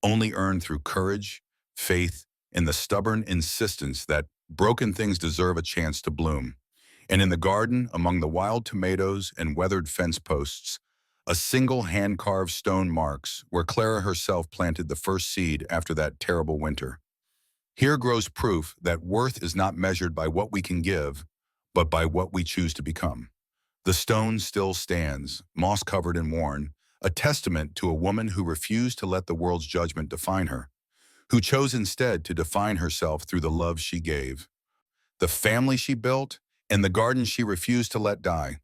only earned through courage, faith, and the stubborn insistence that broken things deserve a chance to bloom. And in the garden, among the wild tomatoes and weathered fence posts, a single hand-carved stone marks where Clara herself planted the first seed after that terrible winter. Here grows proof that worth is not measured by what we can give, but by what we choose to become. The stone still stands, moss-covered and worn, a testament to a woman who refused to let the world's judgment define her, who chose instead to define herself through the love she gave, the family she built, and the garden she refused to let die.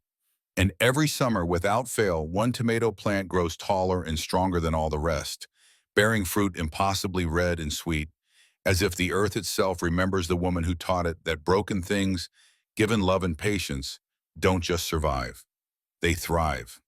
And every summer, without fail, one tomato plant grows taller and stronger than all the rest, bearing fruit impossibly red and sweet, as if the earth itself remembers the woman who taught it that broken things, given love and patience, don't just survive. They thrive.